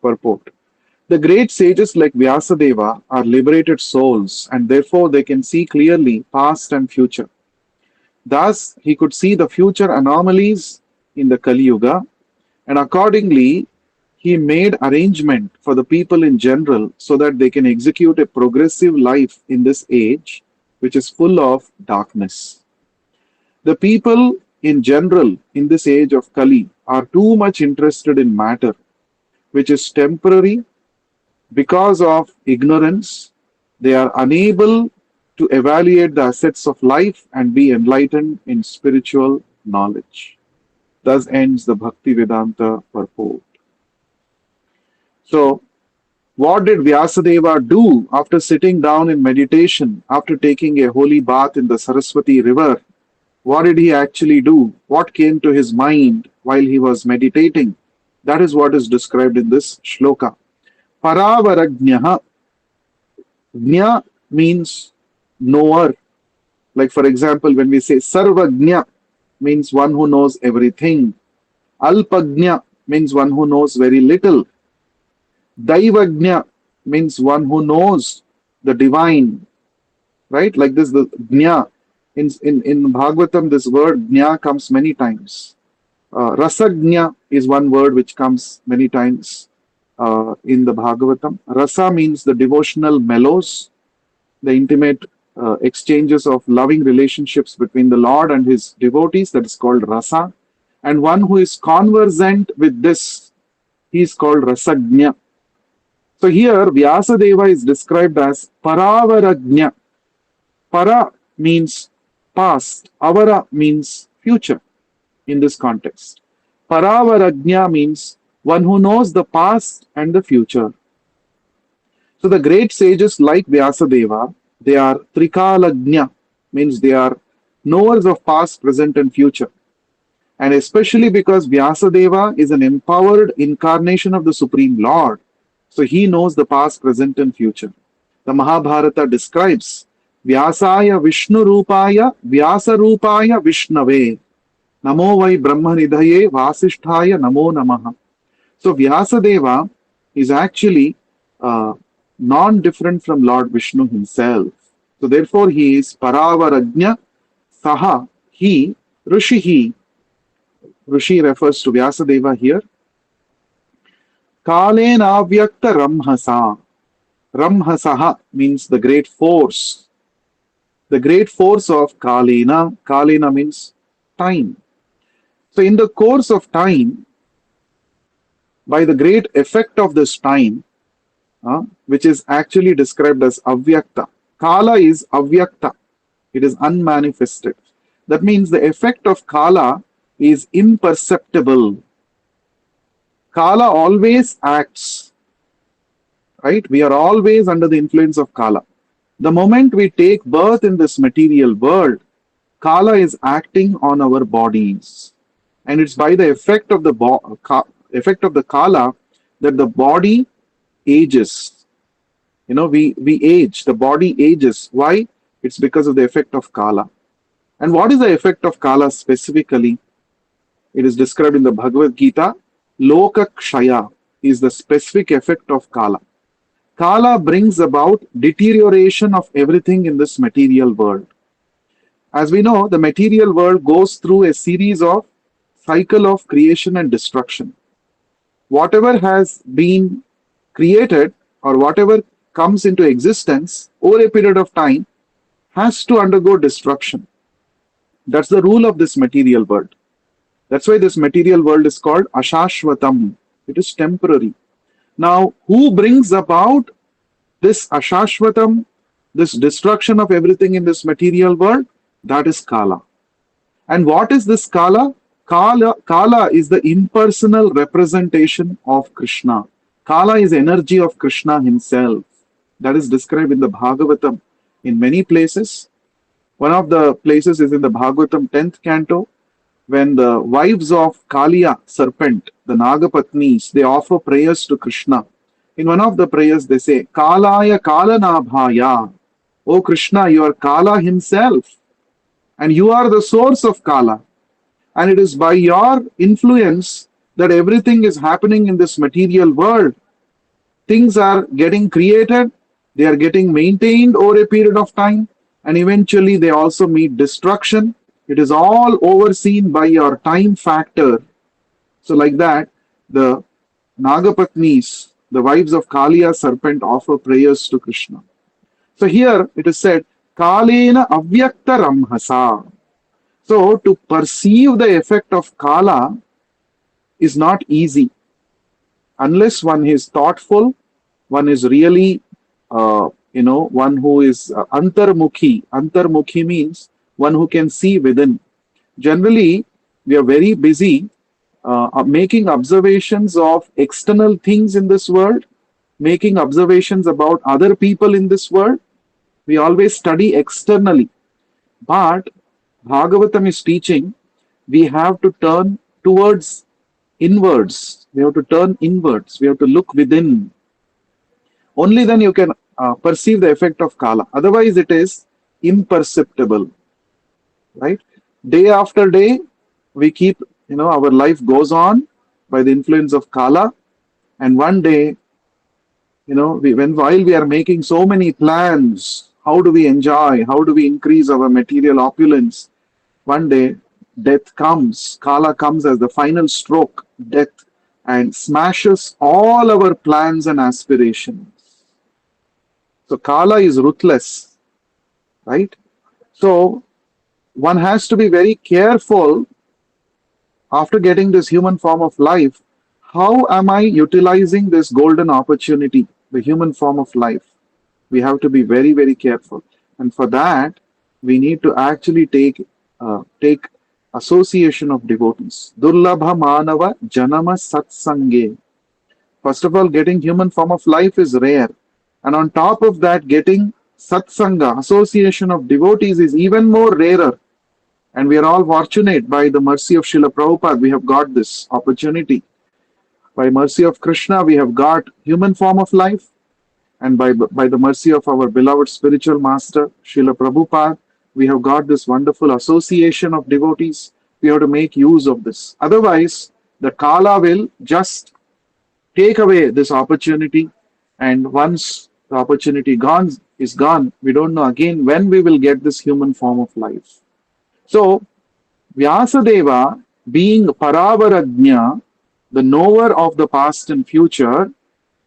Speaker 1: Purport. The great sages like Vyasadeva are liberated souls and therefore they can see clearly past and future. Thus, he could see the future anomalies in the Kali Yuga, and accordingly, he made arrangement for the people in general so that they can execute a progressive life in this age, which is full of darkness. The people in general in this age of Kali are too much interested in matter, which is temporary. Because of ignorance, they are unable to evaluate the assets of life and be enlightened in spiritual knowledge. Thus ends the Bhakti Vedanta purport. So, what did Vyasadeva do after sitting down in meditation, after taking a holy bath in the Saraswati river? What did he actually do? What came to his mind while he was meditating? That is what is described in this shloka. Paravarajñaha. Jña means knower. Like for example, when we say Sarvajña, means one who knows everything. Alpajña means one who knows very little. Daivajña means one who knows the divine. Right? Like this, the Jña. In Bhagavatam, this word Jña comes many times. Rasajña is one word which comes many times in the Bhagavatam. Rasa means the devotional mellows, the intimate exchanges of loving relationships between the Lord and his devotees, that is called rasa. And one who is conversant with this, he is called rasajña. So here Vyasadeva is described as paravarajña. Para means past, avara means future in this context. Paravarajña means one who knows the past and the future. So the great sages like Vyasadeva, they are trikalajña, means they are knowers of past, present and future. And especially because Vyasadeva is an empowered incarnation of the Supreme Lord, so he knows the past, present and future. The Mahabharata describes Vyasaya Vishnu Rupaya Vyasa Rupaya Vishnave Namo Vai Brahma Nidhaye Vasisthaya Namo Namaha. So Vyasadeva is actually non-different from Lord Vishnu himself. So therefore he is Paravarajña, Saha, he, Rishihi. Rishi refers to Vyasadeva here. Kalena Vyakta Ramhasa. Ramhasaha means the great force. The great force of Kalena. Kalena means time. So in the course of time, by the great effect of this time, which is actually described as avyakta. Kala is avyakta. It is unmanifested. That means the effect of Kala is imperceptible. Kala always acts. Right? We are always under the influence of Kala. The moment we take birth in this material world, Kala is acting on our bodies. and it's by the effect of the effect of the kala that the body ages. We age, the body ages. Why? It's because of the effect of kala. And what is the effect of kala specifically? It is described in the Bhagavad Gita. Loka Kshaya is the specific effect of kala. Kala brings about deterioration of everything in this material world. As we know, the material world goes through a series of cycle of creation and destruction. Whatever has been created or whatever comes into existence over a period of time has to undergo destruction. That's the rule of this material world. That's why this material world is called Ashashvatam. It is temporary. Now, who brings about this Ashashvatam, this destruction of everything in this material world? That is Kala. And what is this Kala? Kala is the impersonal representation of Krishna. Kala is energy of Krishna himself. That is described in the Bhagavatam in many places. One of the places is in the Bhagavatam 10th canto, when the wives of Kaliya, serpent, the Nagapatnis, they offer prayers to Krishna. In one of the prayers they say, Kalaya Kalanabhaya. O Krishna, you are Kala himself. And you are the source of Kala. And it is by your influence that everything is happening in this material world. Things are getting created, they are getting maintained over a period of time, and eventually they also meet destruction. It is all overseen by your time factor. So like that, the Nagapatnis, the wives of Kaliya serpent, offer prayers to Krishna. So here it is said, Kalena avyakta ramhasa. So to perceive the effect of Kala is not easy. Unless one is thoughtful, one is really, one who is antarmukhi. Antarmukhi means one who can see within. Generally, we are very busy making observations of external things in this world, making observations about other people in this world. We always study externally. But Bhagavatam is teaching we have to turn towards inwards. We have to turn inwards. We have to look within. Only then you can perceive the effect of Kala. Otherwise, it is imperceptible. Right? Day after day, we keep, our life goes on by the influence of Kala. And one day, while we are making so many plans, how do we enjoy? How do we increase our material opulence? One day, death comes. Kala comes as the final stroke, death, and smashes all our plans and aspirations. So Kala is ruthless, right? So one has to be very careful after getting this human form of life. How am I utilizing this golden opportunity, the human form of life? We have to be very, very careful. And for that, we need to actually take association of devotees. Durlabha manava janama satsange. First of all, getting human form of life is rare. And on top of that, getting satsanga, association of devotees, is even more rarer. And we are all fortunate by the mercy of Srila Prabhupada, we have got this opportunity. By mercy of Krishna, we have got human form of life. And by the mercy of our beloved spiritual master, Srila Prabhupada, we have got this wonderful association of devotees. We have to make use of this. Otherwise, the Kala will just take away this opportunity. And once the opportunity is gone, we don't know again when we will get this human form of life. So, Vyasadeva, being Paravarajna, the knower of the past and future,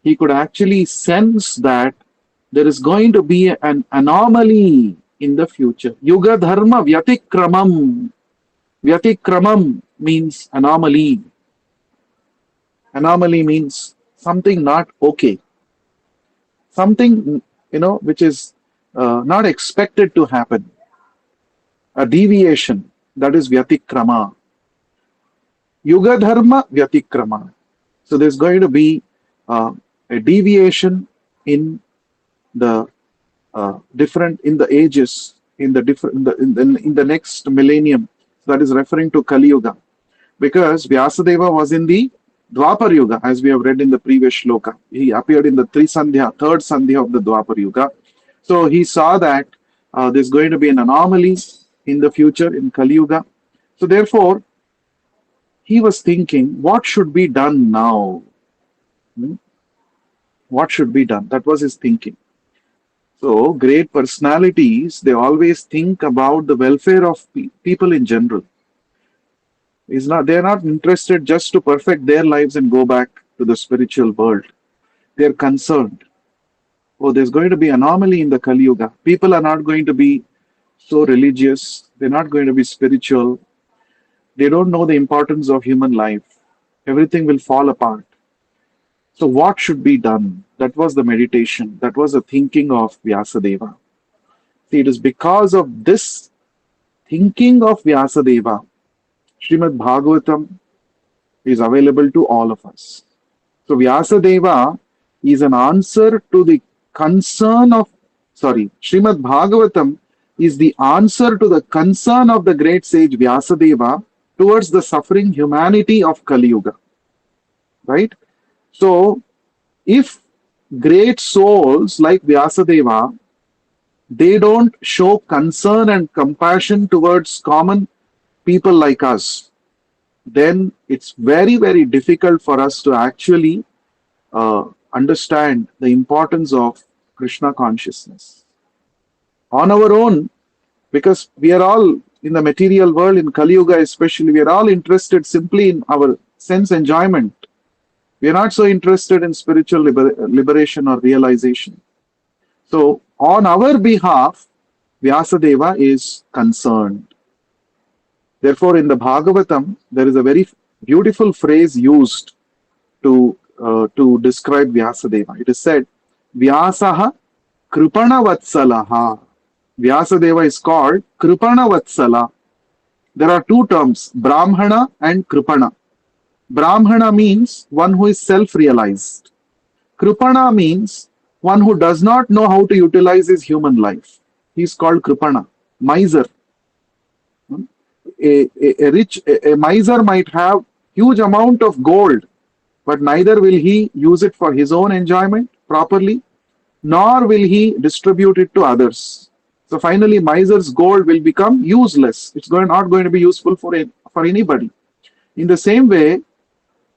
Speaker 1: he could actually sense that there is going to be an anomaly in the future. Yuga dharma vyatikramam. Vyatikramam means anomaly. Anomaly means something not okay. Something, which is not expected to happen. A deviation, that is vyatikrama. Yuga dharma vyatikrama. So there's going to be a deviation in the in the ages, in the next millennium. That is referring to Kali Yuga. because Vyasadeva was in the Dwapar Yuga, as we have read in the previous shloka. He appeared in the third Sandhya of the Dwapar Yuga. So he saw that there's going to be an anomaly in the future in Kali Yuga. So therefore, he was thinking, what should be done now? Hmm? What should be done? That was his thinking. So great personalities, they always think about the welfare of people in general. They're not interested just to perfect their lives and go back to the spiritual world. They're concerned. Oh, there's going to be anomaly in the Kali Yuga. People are not going to be so religious. They're not going to be spiritual. They don't know the importance of human life. Everything will fall apart. So what should be done? That was the meditation. That was the thinking of Vyasadeva. See, it is because of this thinking of Vyasadeva, Srimad Bhagavatam is available to all of us. So Vyasadeva is an answer to the concern of, Srimad Bhagavatam is the answer to the concern of the great sage Vyasadeva towards the suffering humanity of Kali Yuga. Right? So, if great souls like Vyasadeva, they don't show concern and compassion towards common people like us, then it's very, very difficult for us to actually understand the importance of Krishna consciousness. On our own, because we are all in the material world, in Kali Yuga especially, we are all interested simply in our sense enjoyment. We are not so interested in spiritual liberation or realization. So, on our behalf, Vyasadeva is concerned. Therefore, in the Bhagavatam, there is a very beautiful phrase used to describe Vyasadeva. It is said, Vyasaha Kripana Vatsalaha. Vyasadeva is called Kripana Vatsala. There are two terms, Brahmana and Kripana. Brahmana means one who is self-realized. Kripana means one who does not know how to utilize his human life. He is called Kripana, miser. A miser might have huge amount of gold, but neither will he use it for his own enjoyment properly, nor will he distribute it to others. So finally, miser's gold will become useless. It's not going to be useful for anybody. In the same way,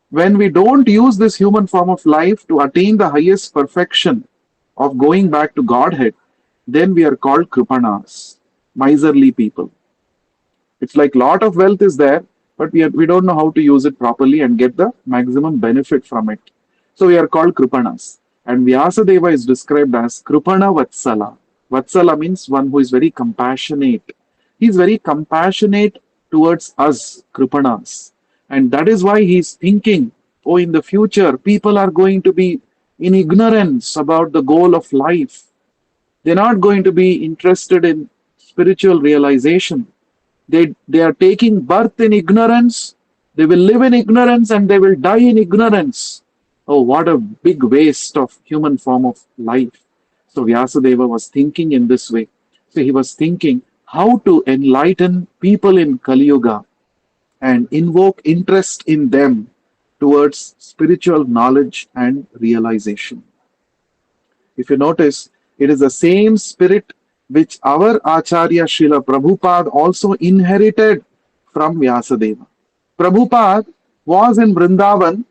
Speaker 1: when we don't use this human form of life to attain the highest perfection of going back to Godhead, then we are called Kripanas, miserly people. It's like lot of wealth is there, but we don't know how to use it properly and get the maximum benefit from it. So we are called Kripanas. And Vyasadeva is described as Kripana Vatsala. Vatsala means one who is very compassionate. He is very compassionate towards us, Kripanas. And that is why he is thinking, oh, in the future, people are going to be in ignorance about the goal of life. They're not going to be interested in spiritual realization. They are taking birth in ignorance. They will live in ignorance and they will die in ignorance. Oh, what a big waste of human form of life. So Vyasadeva was thinking in this way. So he was thinking how to enlighten people in Kali Yuga and invoke interest in them towards spiritual knowledge and realization. If you notice, it is the same spirit which our Acharya Śrīla Prabhupada also inherited from Vyasadeva. Prabhupada was in Vrindavan.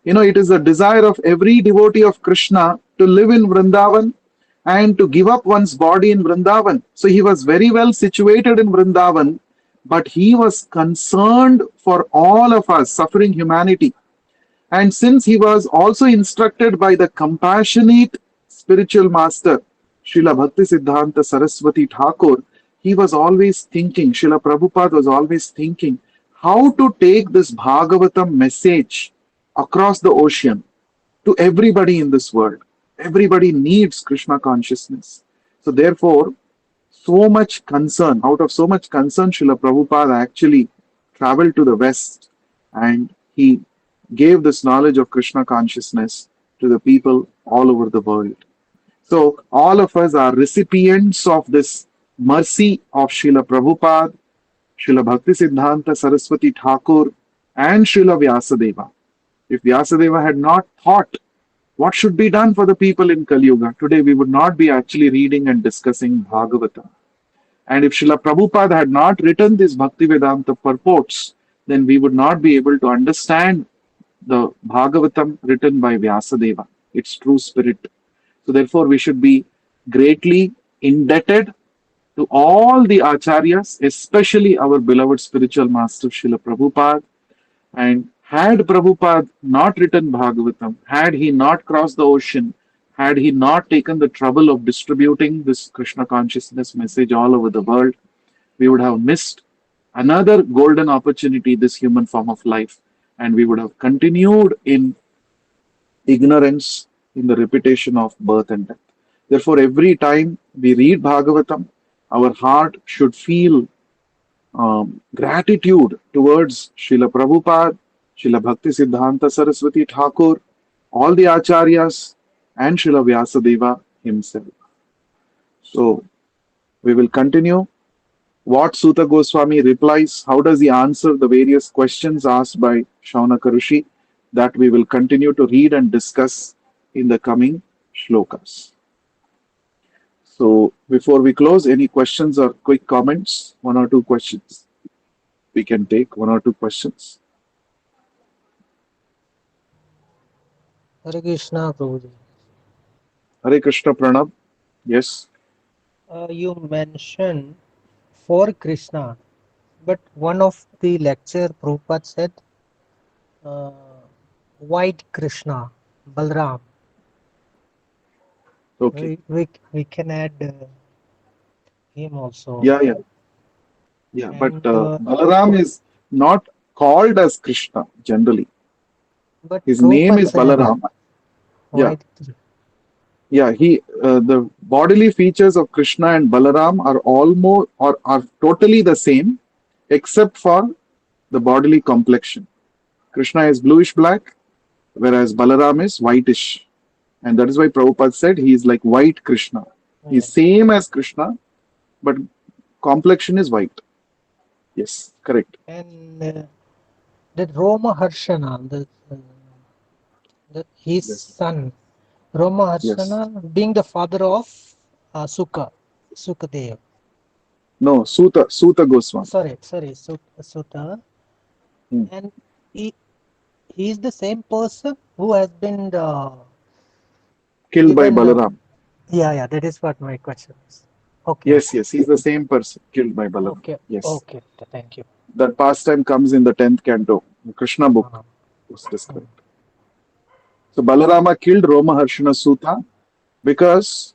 Speaker 1: It is the desire of every devotee of Krishna to live in Vrindavan and to give up one's body in Vrindavan. So he was very well situated in Vrindavan, but he was concerned for all of us, suffering humanity. And since he was also instructed by the compassionate spiritual master, Srila Bhaktisiddhanta Saraswati Thakur, he was always thinking, Srila Prabhupada was always thinking, how to take this Bhagavatam message across the ocean to everybody in this world. Everybody needs Krishna consciousness. So therefore, out of so much concern, Srila Prabhupada actually traveled to the West and he gave this knowledge of Krishna consciousness to the people all over the world. So all of us are recipients of this mercy of Srila Prabhupada, Srila Bhaktisiddhanta Saraswati Thakur, and Śrīla Vyāsadeva. If Vyasadeva had not thought what should be done for the people in Kali Yuga, today we would not be actually reading and discussing Bhagavatam. And if Srila Prabhupada had not written these Bhaktivedanta purports, then we would not be able to understand the Bhagavatam written by Vyasadeva, its true spirit. So therefore we should be greatly indebted to all the acharyas, especially our beloved spiritual master Srila Prabhupada. And had Prabhupada not written Bhagavatam, had he not crossed the ocean, had he not taken the trouble of distributing this Krishna consciousness message all over the world, we would have missed another golden opportunity, this human form of life, and we would have continued in ignorance, in the repetition of birth and death. Therefore, every time we read Bhagavatam, our heart should feel gratitude towards Srila Prabhupada, Srila Bhakti Siddhanta Saraswati Thakur, all the acharyas, and Srila Vyasadeva himself. So, we will continue. What Sutta Goswami replies, how does he answer the various questions asked by Shaunaka Rishi, that we will continue to read and discuss in the coming shlokas. So, before we close, any questions or quick comments? One or two questions. We can take one or two questions.
Speaker 2: Hare Krishna, Prabhuji.
Speaker 1: Hare Krishna, Pranab. Yes.
Speaker 2: You mentioned for Krishna, but one of the lecture Prabhupada said white Krishna, Balram.
Speaker 1: Okay.
Speaker 2: We can add him also.
Speaker 1: Yeah.
Speaker 2: And,
Speaker 1: but Balaram is not called as Krishna generally.
Speaker 2: But
Speaker 1: his name is Balaram. Yeah. The bodily features of Krishna and Balaram are almost or are totally the same, except for the bodily complexion. Krishna is bluish black, whereas Balaram is whitish. And that is why Prabhupada said he is like white Krishna. He's same as Krishna, but complexion is white. Yes, correct.
Speaker 2: And that Roma Harshana, his son, Roma Harshana, being the father of Sukadev.
Speaker 1: No, Sutta Goswami.
Speaker 2: Sorry, Sutta. And he is the same person who has been
Speaker 1: killed by Balaram.
Speaker 2: Yeah, that is what my question is. Okay.
Speaker 1: Yes, he's the same person killed by Balaram.
Speaker 2: Okay.
Speaker 1: Yes.
Speaker 2: Okay, thank you.
Speaker 1: That pastime comes in the 10th canto, the Krishna book was described. So Balarama killed Roma Harshana Sutta because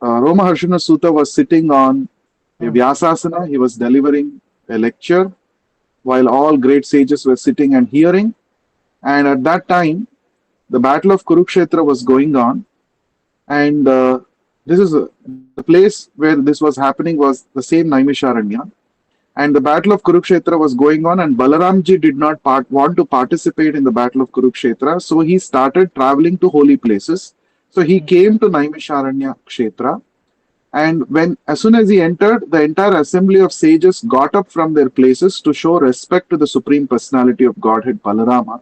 Speaker 1: Roma Harshana Sutta was sitting on a Vyasasana. He was delivering a lecture while all great sages were sitting and hearing. And at that time, the battle of Kurukshetra was going on. And this is the place where this was happening was the same Naimisharanya. And the battle of Kurukshetra was going on, and Balaramji did not want to participate in the battle of Kurukshetra. So he started traveling to holy places. So he came to Naimisharanya Kshetra. And as soon as he entered, the entire assembly of sages got up from their places to show respect to the Supreme Personality of Godhead, Balarama.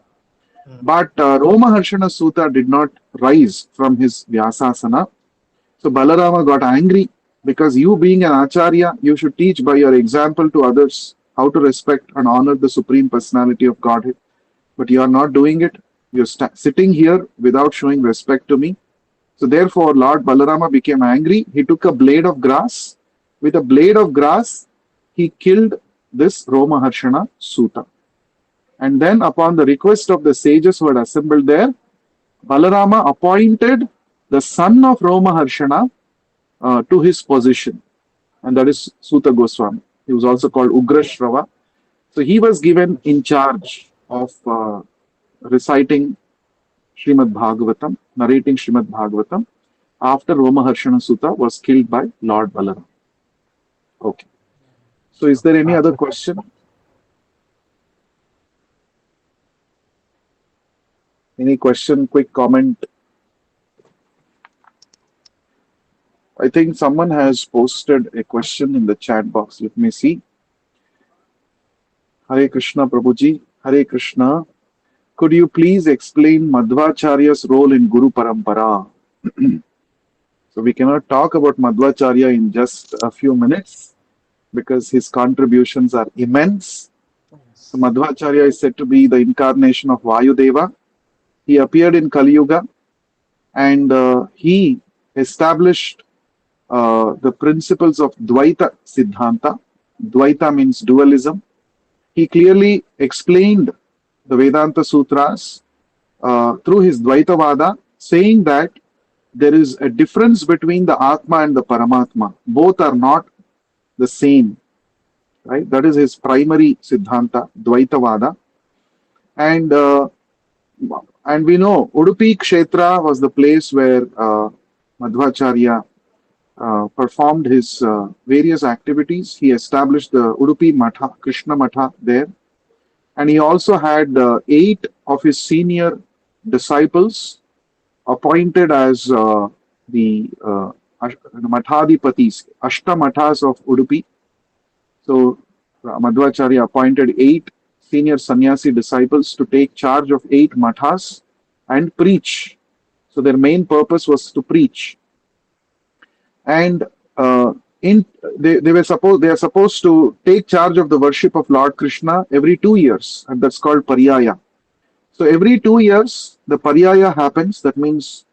Speaker 1: But Roma Harshana Sutta did not rise from his Vyasasana. So Balarama got angry because you being an Acharya, you should teach by your example to others how to respect and honor the Supreme Personality of Godhead. But you are not doing it. You're sitting here without showing respect to me. So therefore, Lord Balarama became angry. He took a blade of grass. With a blade of grass, he killed this Roma Harshana Sutta. And then upon the request of the sages who had assembled there, Balarama appointed the son of Roma Harshana to his position. And that is Sutta Goswami. He was also called Ugrashrava. So he was given in charge of reciting Srimad Bhagavatam, narrating Srimad Bhagavatam after Roma Harshana Sutta was killed by Lord Balaram. Okay. So is there any other question? Any question, quick comment? I think someone has posted a question in the chat box. Let me see. Hare Krishna Prabhuji. Hare Krishna. Could you please explain Madhvacharya's role in Guru Parampara? So we cannot talk about Madhvacharya in just a few minutes because his contributions are immense. So
Speaker 2: Yes.
Speaker 1: Madhvacharya is said to be the incarnation of Vayudeva. He appeared in Kali Yuga and he established the principles of Dvaita Siddhanta. Dvaita means dualism. He clearly explained the Vedanta Sutras through his Dvaitavada, saying that there is a difference between the Atma and the Paramatma. Both are not the same, right? That is his primary Siddhanta, Dvaitavada. And and we know Udupi Kshetra was the place where Madhvacharya performed his various activities. He established the Udupi Matha, Krishna Matha there. And he also had 8 of his senior disciples appointed as the Mathadipatis, Ashtamathas of Udupi. So Madhvacharya appointed 8 senior sannyasi disciples to take charge of 8 mathas and preach. So their main purpose was to preach. And in they are supposed to take charge of the worship of Lord Krishna every 2 years, and that's called Paryaya. So every 2 years the Paryaya happens. That means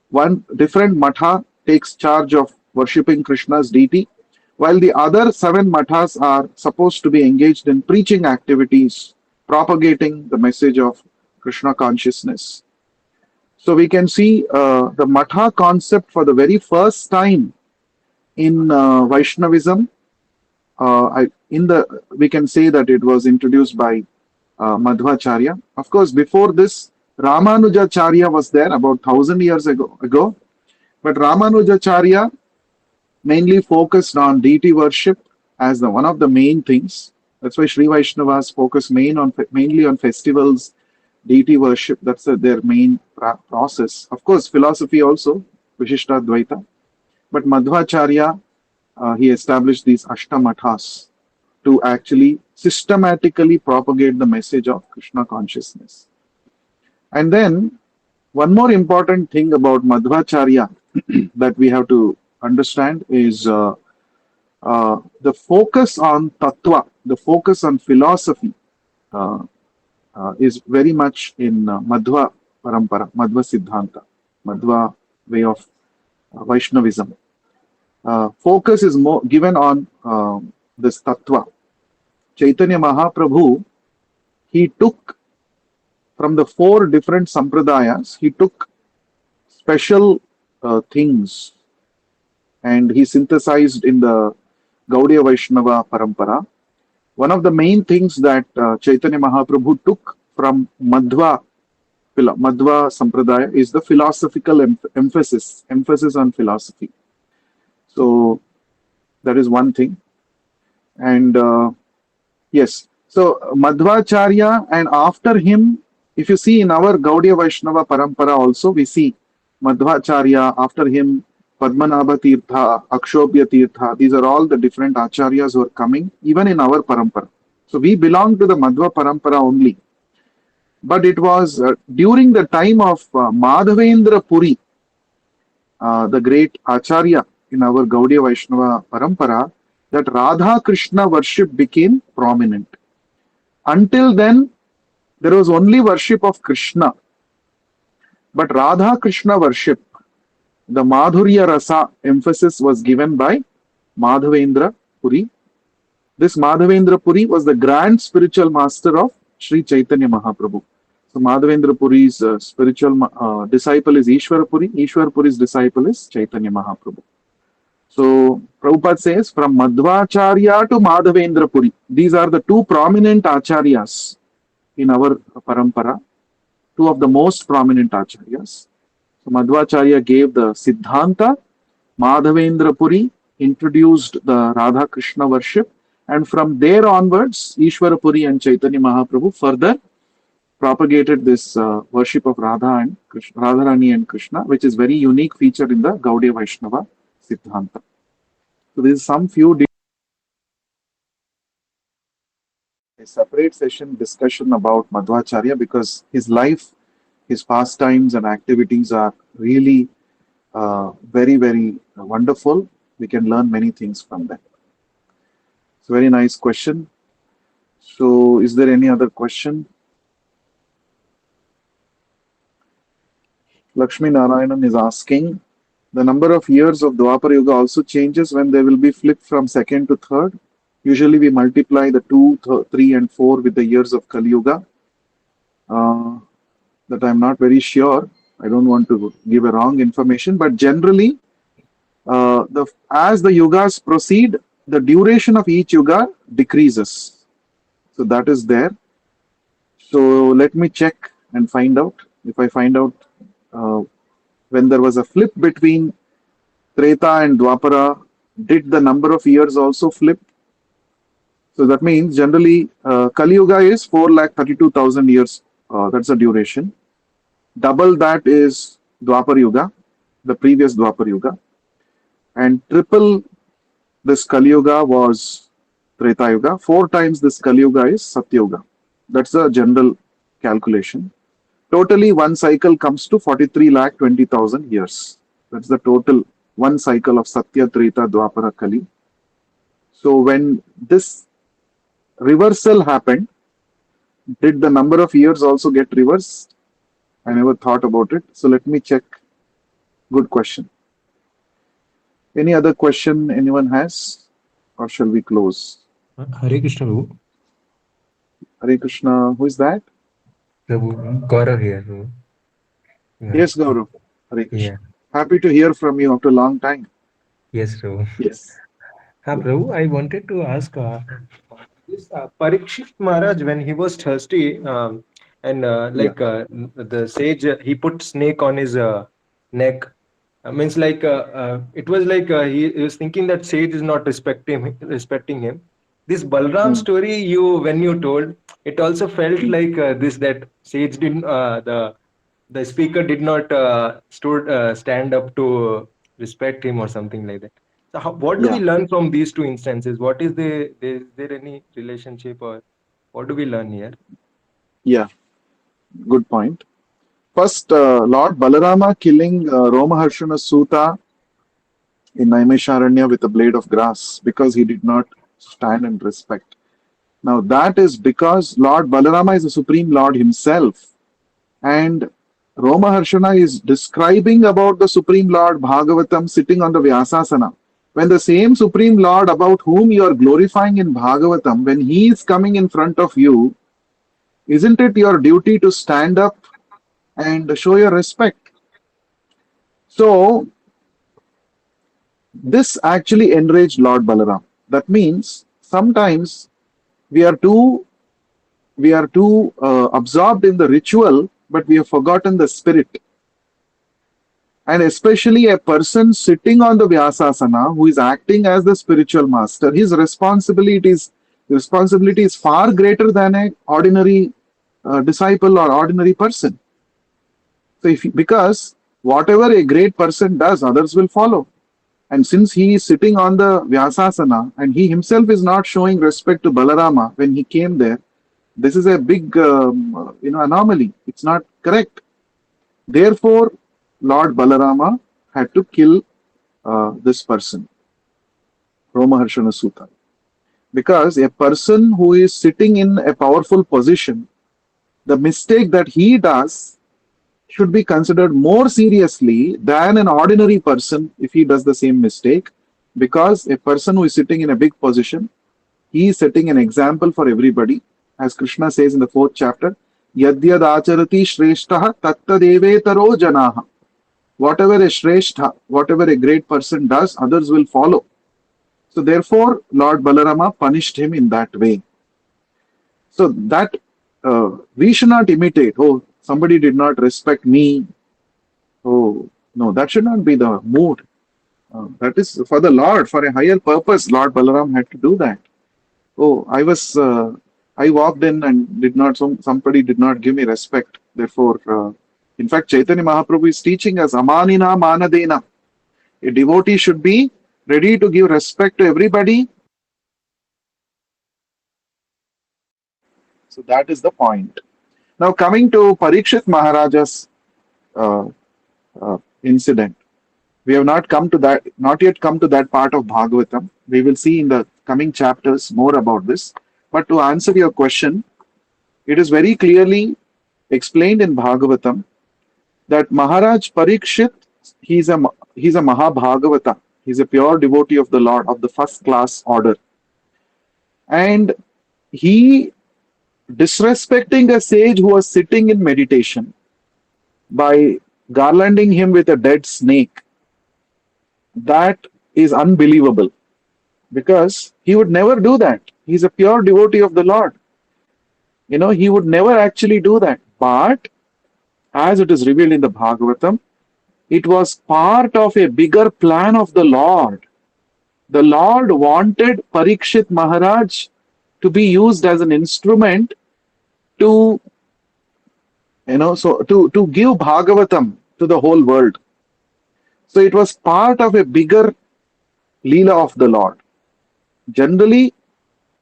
Speaker 1: one different matha takes charge of worshipping Krishna's deity, while the other 7 mathas are supposed to be engaged in preaching activities, propagating the message of Krishna consciousness. So we can see the matha concept for the very first time in Vaishnavism. We can say that it was introduced by Madhvacharya. Of course, before this, Ramanujacharya was there about 1,000 years ago. But Ramanujacharya mainly focused on deity worship as one of the main things. That's why Sri Vaishnavas focus mainly on festivals, deity worship. That's their main process. Of course, philosophy also, Vishishtadvaita. But Madhvacharya, he established these Ashtamathas to actually systematically propagate the message of Krishna consciousness. And then one more important thing about Madhvacharya that we have to understand is the focus on tattva, the focus on philosophy uh, is very much in Madhva Parampara, Madhva Siddhanta, Madhva way of Vaishnavism. Focus is more given on this tattva. Chaitanya Mahaprabhu, he took from the 4 different sampradayas, he took special things and he synthesized in the Gaudiya Vaishnava Parampara. One of the main things that Chaitanya Mahaprabhu took from Madhva Sampradaya is the philosophical emphasis on philosophy. So that is one thing. And yes, so Madhvacharya, and after him, if you see in our Gaudiya Vaishnava Parampara also, we see Madhvacharya, after him Padmanabha Tirtha, Akshobhya Tirtha. These are all the different acharyas who are coming, even in our Parampara. So we belong to the Madhva Parampara only. But it was during the time of Madhavendra Puri, the great acharya in our Gaudiya Vaishnava Parampara, that Radha Krishna worship became prominent. Until then, there was only worship of Krishna. But Radha Krishna worship, the Madhurya Rasa emphasis was given by Madhavendra Puri. This Madhavendra Puri was the grand spiritual master of Sri Chaitanya Mahaprabhu. So Madhavendra Puri's spiritual disciple is Ishwara Puri. Ishwara Puri's disciple is Chaitanya Mahaprabhu. So Prabhupada says from Madhvacharya to Madhavendra Puri. These are the 2 prominent acharyas in our parampara, 2 of the most prominent acharyas. So Madhvacharya gave the Siddhanta, Madhavendra Puri introduced the Radha Krishna worship, and from there onwards, Ishwara Puri and Chaitanya Mahaprabhu further propagated this worship of Radharani and Krishna, which is very unique feature in the Gaudiya Vaishnava Siddhanta. So this is some few a separate session discussion about Madhvacharya because his life, his pastimes and activities are really very, very wonderful. We can learn many things from them. It's a very nice question. So, is there any other question? Lakshmi Narayanan is asking, the number of years of Dwapar Yuga also changes when they will be flipped from second to third. Usually we multiply the 2, 3 and 4 with the years of Kali Yuga. That I'm not very sure. I don't want to give a wrong information, but generally, as the yugas proceed, the duration of each yuga decreases. So that is there. So let me check and find out. If I find out when there was a flip between Treta and Dwapara, did the number of years also flip? So that means generally Kali Yuga is 4,32,000 years. That's the duration. Double that is Dwapar Yuga, the previous Dwapar Yuga. And triple this Kali Yuga was Treta Yuga. 4 times this Kali Yuga is Satya Yuga. That's the general calculation. Totally one cycle comes to 43,20,000 years. That's the total one cycle of Satya, Treta, Dwapara, Kali. So when this reversal happened, did the number of years also get reversed? I never thought about it. So let me check. Good question. Any other question anyone has? Or shall we close?
Speaker 3: Hare Krishna, Prabhu.
Speaker 1: Hare Krishna. Who is that?
Speaker 3: Prabhu, Gaurav here, Prabhu. Yeah.
Speaker 1: Yes, Gaurav. Hare Krishna.
Speaker 3: Yeah.
Speaker 1: Happy to hear from you after a long time.
Speaker 3: Yes, Prabhu.
Speaker 1: Yes.
Speaker 3: Prabhu, I wanted to ask this Parikshit Maharaj, when he was thirsty, and the sage, he put snake on his neck. Means like it was like he was thinking that sage is not respecting him. This Balram story, when you told, it also felt like that sage didn't the speaker did not stand up to respect him or something like that. So what do we learn from these two instances? What is is there any relationship, or what do we learn here?
Speaker 1: Yeah, good point. First, Lord Balarama killing Romaharshana Suta in Naimisharanya with a blade of grass because he did not stand in respect. Now, that is because Lord Balarama is the Supreme Lord himself, and Romaharshana is describing about the Supreme Lord Bhagavatam sitting on the Vyasasana. When the same Supreme Lord about whom you are glorifying in Bhagavatam, when he is coming in front of you, isn't it your duty to stand up and show your respect? So, this actually enraged Lord Balaram. That means sometimes we are too absorbed in the ritual, but we have forgotten the spirit. And especially a person sitting on the Vyasasana who is acting as the spiritual master, his responsibility is far greater than an ordinary disciple or ordinary person. So because whatever a great person does, others will follow. And since he is sitting on the Vyasasana and he himself is not showing respect to Balarama when he came there, this is a big anomaly. It's not correct. Therefore, Lord Balarama had to kill this person, Romaharshana Suta. Because a person who is sitting in a powerful position, the mistake that he does should be considered more seriously than an ordinary person if he does the same mistake, because a person who is sitting in a big position, he is setting an example for everybody. As Krishna says in the 4th chapter, Yadyad acharati shreshtaha tattadevetaro janaha. Whatever a shrestha, whatever a great person does, others will follow. So therefore, Lord Balarama punished him in that way. So that we should not imitate. Oh, somebody did not respect me. Oh, no, that should not be the mood. That is for the Lord, for a higher purpose. Lord Balaram had to do that. Oh, I walked in and somebody did not give me respect. Therefore, in fact, Chaitanya Mahaprabhu is teaching us Amanina Manadena. A devotee should be ready to give respect to everybody So that is the point. Now coming to Parikshit Maharaja's uh, incident, we have not yet come to that part of Bhagavatam. We will see in the coming chapters more about this. But to answer your question, it is very clearly explained in Bhagavatam that Maharaj Parikshit, he's a Mahabhagavata. He's a pure devotee of the Lord of the first class order. And he, disrespecting a sage who was sitting in meditation by garlanding him with a dead snake, that is unbelievable, because he would never do that. He's a pure devotee of the Lord. He would never actually do that. But as it is revealed in the Bhagavatam, it was part of a bigger plan of the Lord. The Lord wanted Parikshit Maharaj to be used as an instrument to, to give Bhagavatam to the whole world. So it was part of a bigger Leela of the Lord. Generally,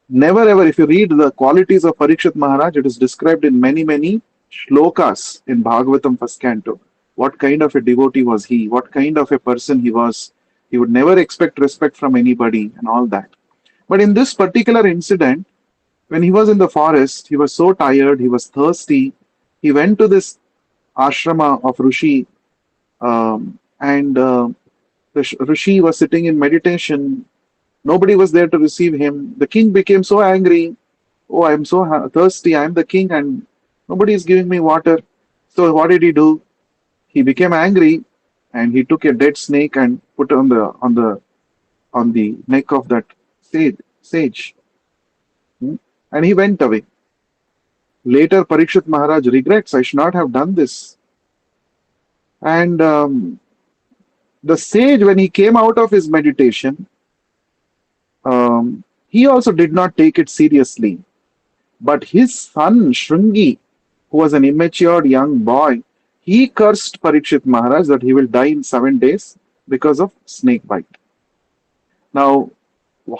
Speaker 1: never ever, if you read the qualities of Parikshit Maharaj, it is described in many, many shlokas in Bhagavatam first canto. What kind of a devotee was he? What kind of a person he was? He would never expect respect from anybody and all that. But in this particular incident, when he was in the forest, he was so tired, he was thirsty. He went to this ashrama of Rishi, and the Rishi was sitting in meditation. Nobody was there to receive him. The king became so angry. Oh, I'm so thirsty. I'm the king and nobody is giving me water. So what did he do? He became angry and he took a dead snake and put on the neck of that sage. And he went away. Later, Parikshit Maharaj regrets, I should not have done this. And the sage, when he came out of his meditation, he also did not take it seriously. But his son, Shringi, who was an immature young boy, he cursed Parikshit Maharaj that he will die in 7 days because of snake bite. Now,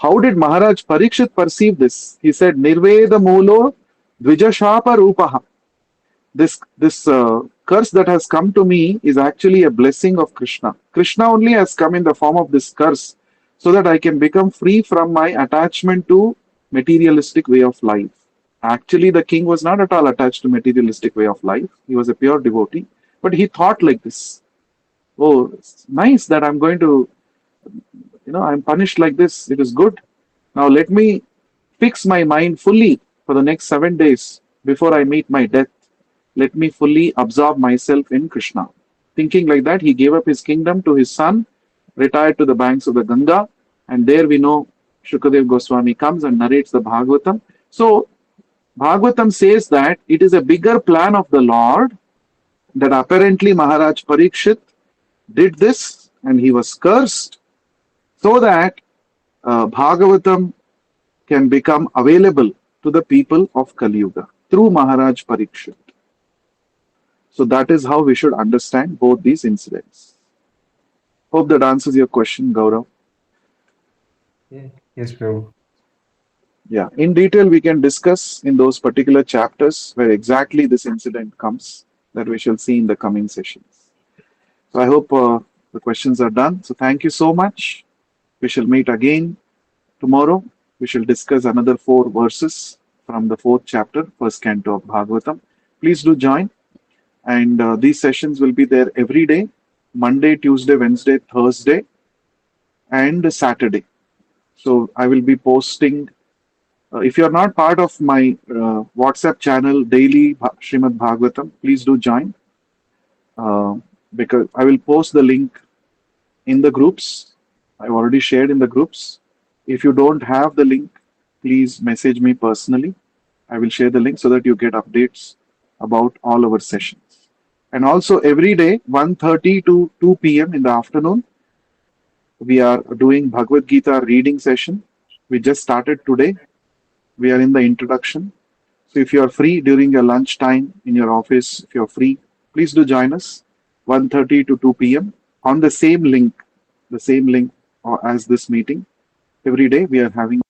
Speaker 1: how did Maharaj Parikshit perceive this? He said, Nirveda Mulo Dvijashapa Rupaha. This curse that has come to me is actually a blessing of Krishna. Krishna only has come in the form of this curse so that I can become free from my attachment to materialistic way of life. Actually, the king was not at all attached to materialistic way of life. He was a pure devotee. But he thought like this. Oh, it's nice that I'm going to, I'm punished like this. It is good. Now let me fix my mind fully for the next 7 days before I meet my death. Let me fully absorb myself in Krishna. Thinking like that, he gave up his kingdom to his son, retired to the banks of the Ganga, and there we know Shukadev Goswami comes and narrates the Bhagavatam. So, Bhagavatam says that it is a bigger plan of the Lord, that apparently Maharaj Parikshit did this and he was cursed so that Bhagavatam can become available to the people of Kali Yuga through Maharaj Parikshit. So that is how we should understand both these incidents. Hope that answers your question, Gaurav.
Speaker 3: Yes, Prabhu.
Speaker 1: Yeah, in detail we can discuss in those particular chapters where exactly this incident comes, that we shall see in the coming sessions. So I hope the questions are done. So thank you so much. We shall meet again tomorrow. We shall discuss another 4 verses from the 4th chapter, first canto of Bhagavatam. Please do join. And these sessions will be there every day, Monday, Tuesday, Wednesday, Thursday, and Saturday. So I will be posting. If you are not part of my WhatsApp channel, daily Srimad Bhagavatam, please do join. Because I will post the link in the groups. I've already shared in the groups. If you don't have the link, please message me personally. I will share the link so that you get updates about all our sessions. And also every day, 1:30 to 2 p.m. in the afternoon, we are doing Bhagavad Gita reading session. We just started today. We are in the introduction. So if you are free during your lunch time in your office, if you are free, please do join us 1:30 to 2 p.m. on the same link as this meeting. Every day we are having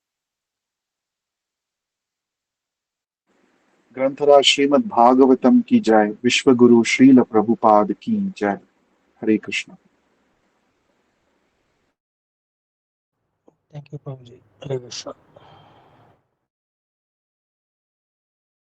Speaker 1: ग्रंथराज Shrimad Bhagavatam की जय, विश्व गुरु श्रील प्रभुपाद की जय। हरे Krishna.
Speaker 2: Thank you, Prabhuji. Hare Krishna.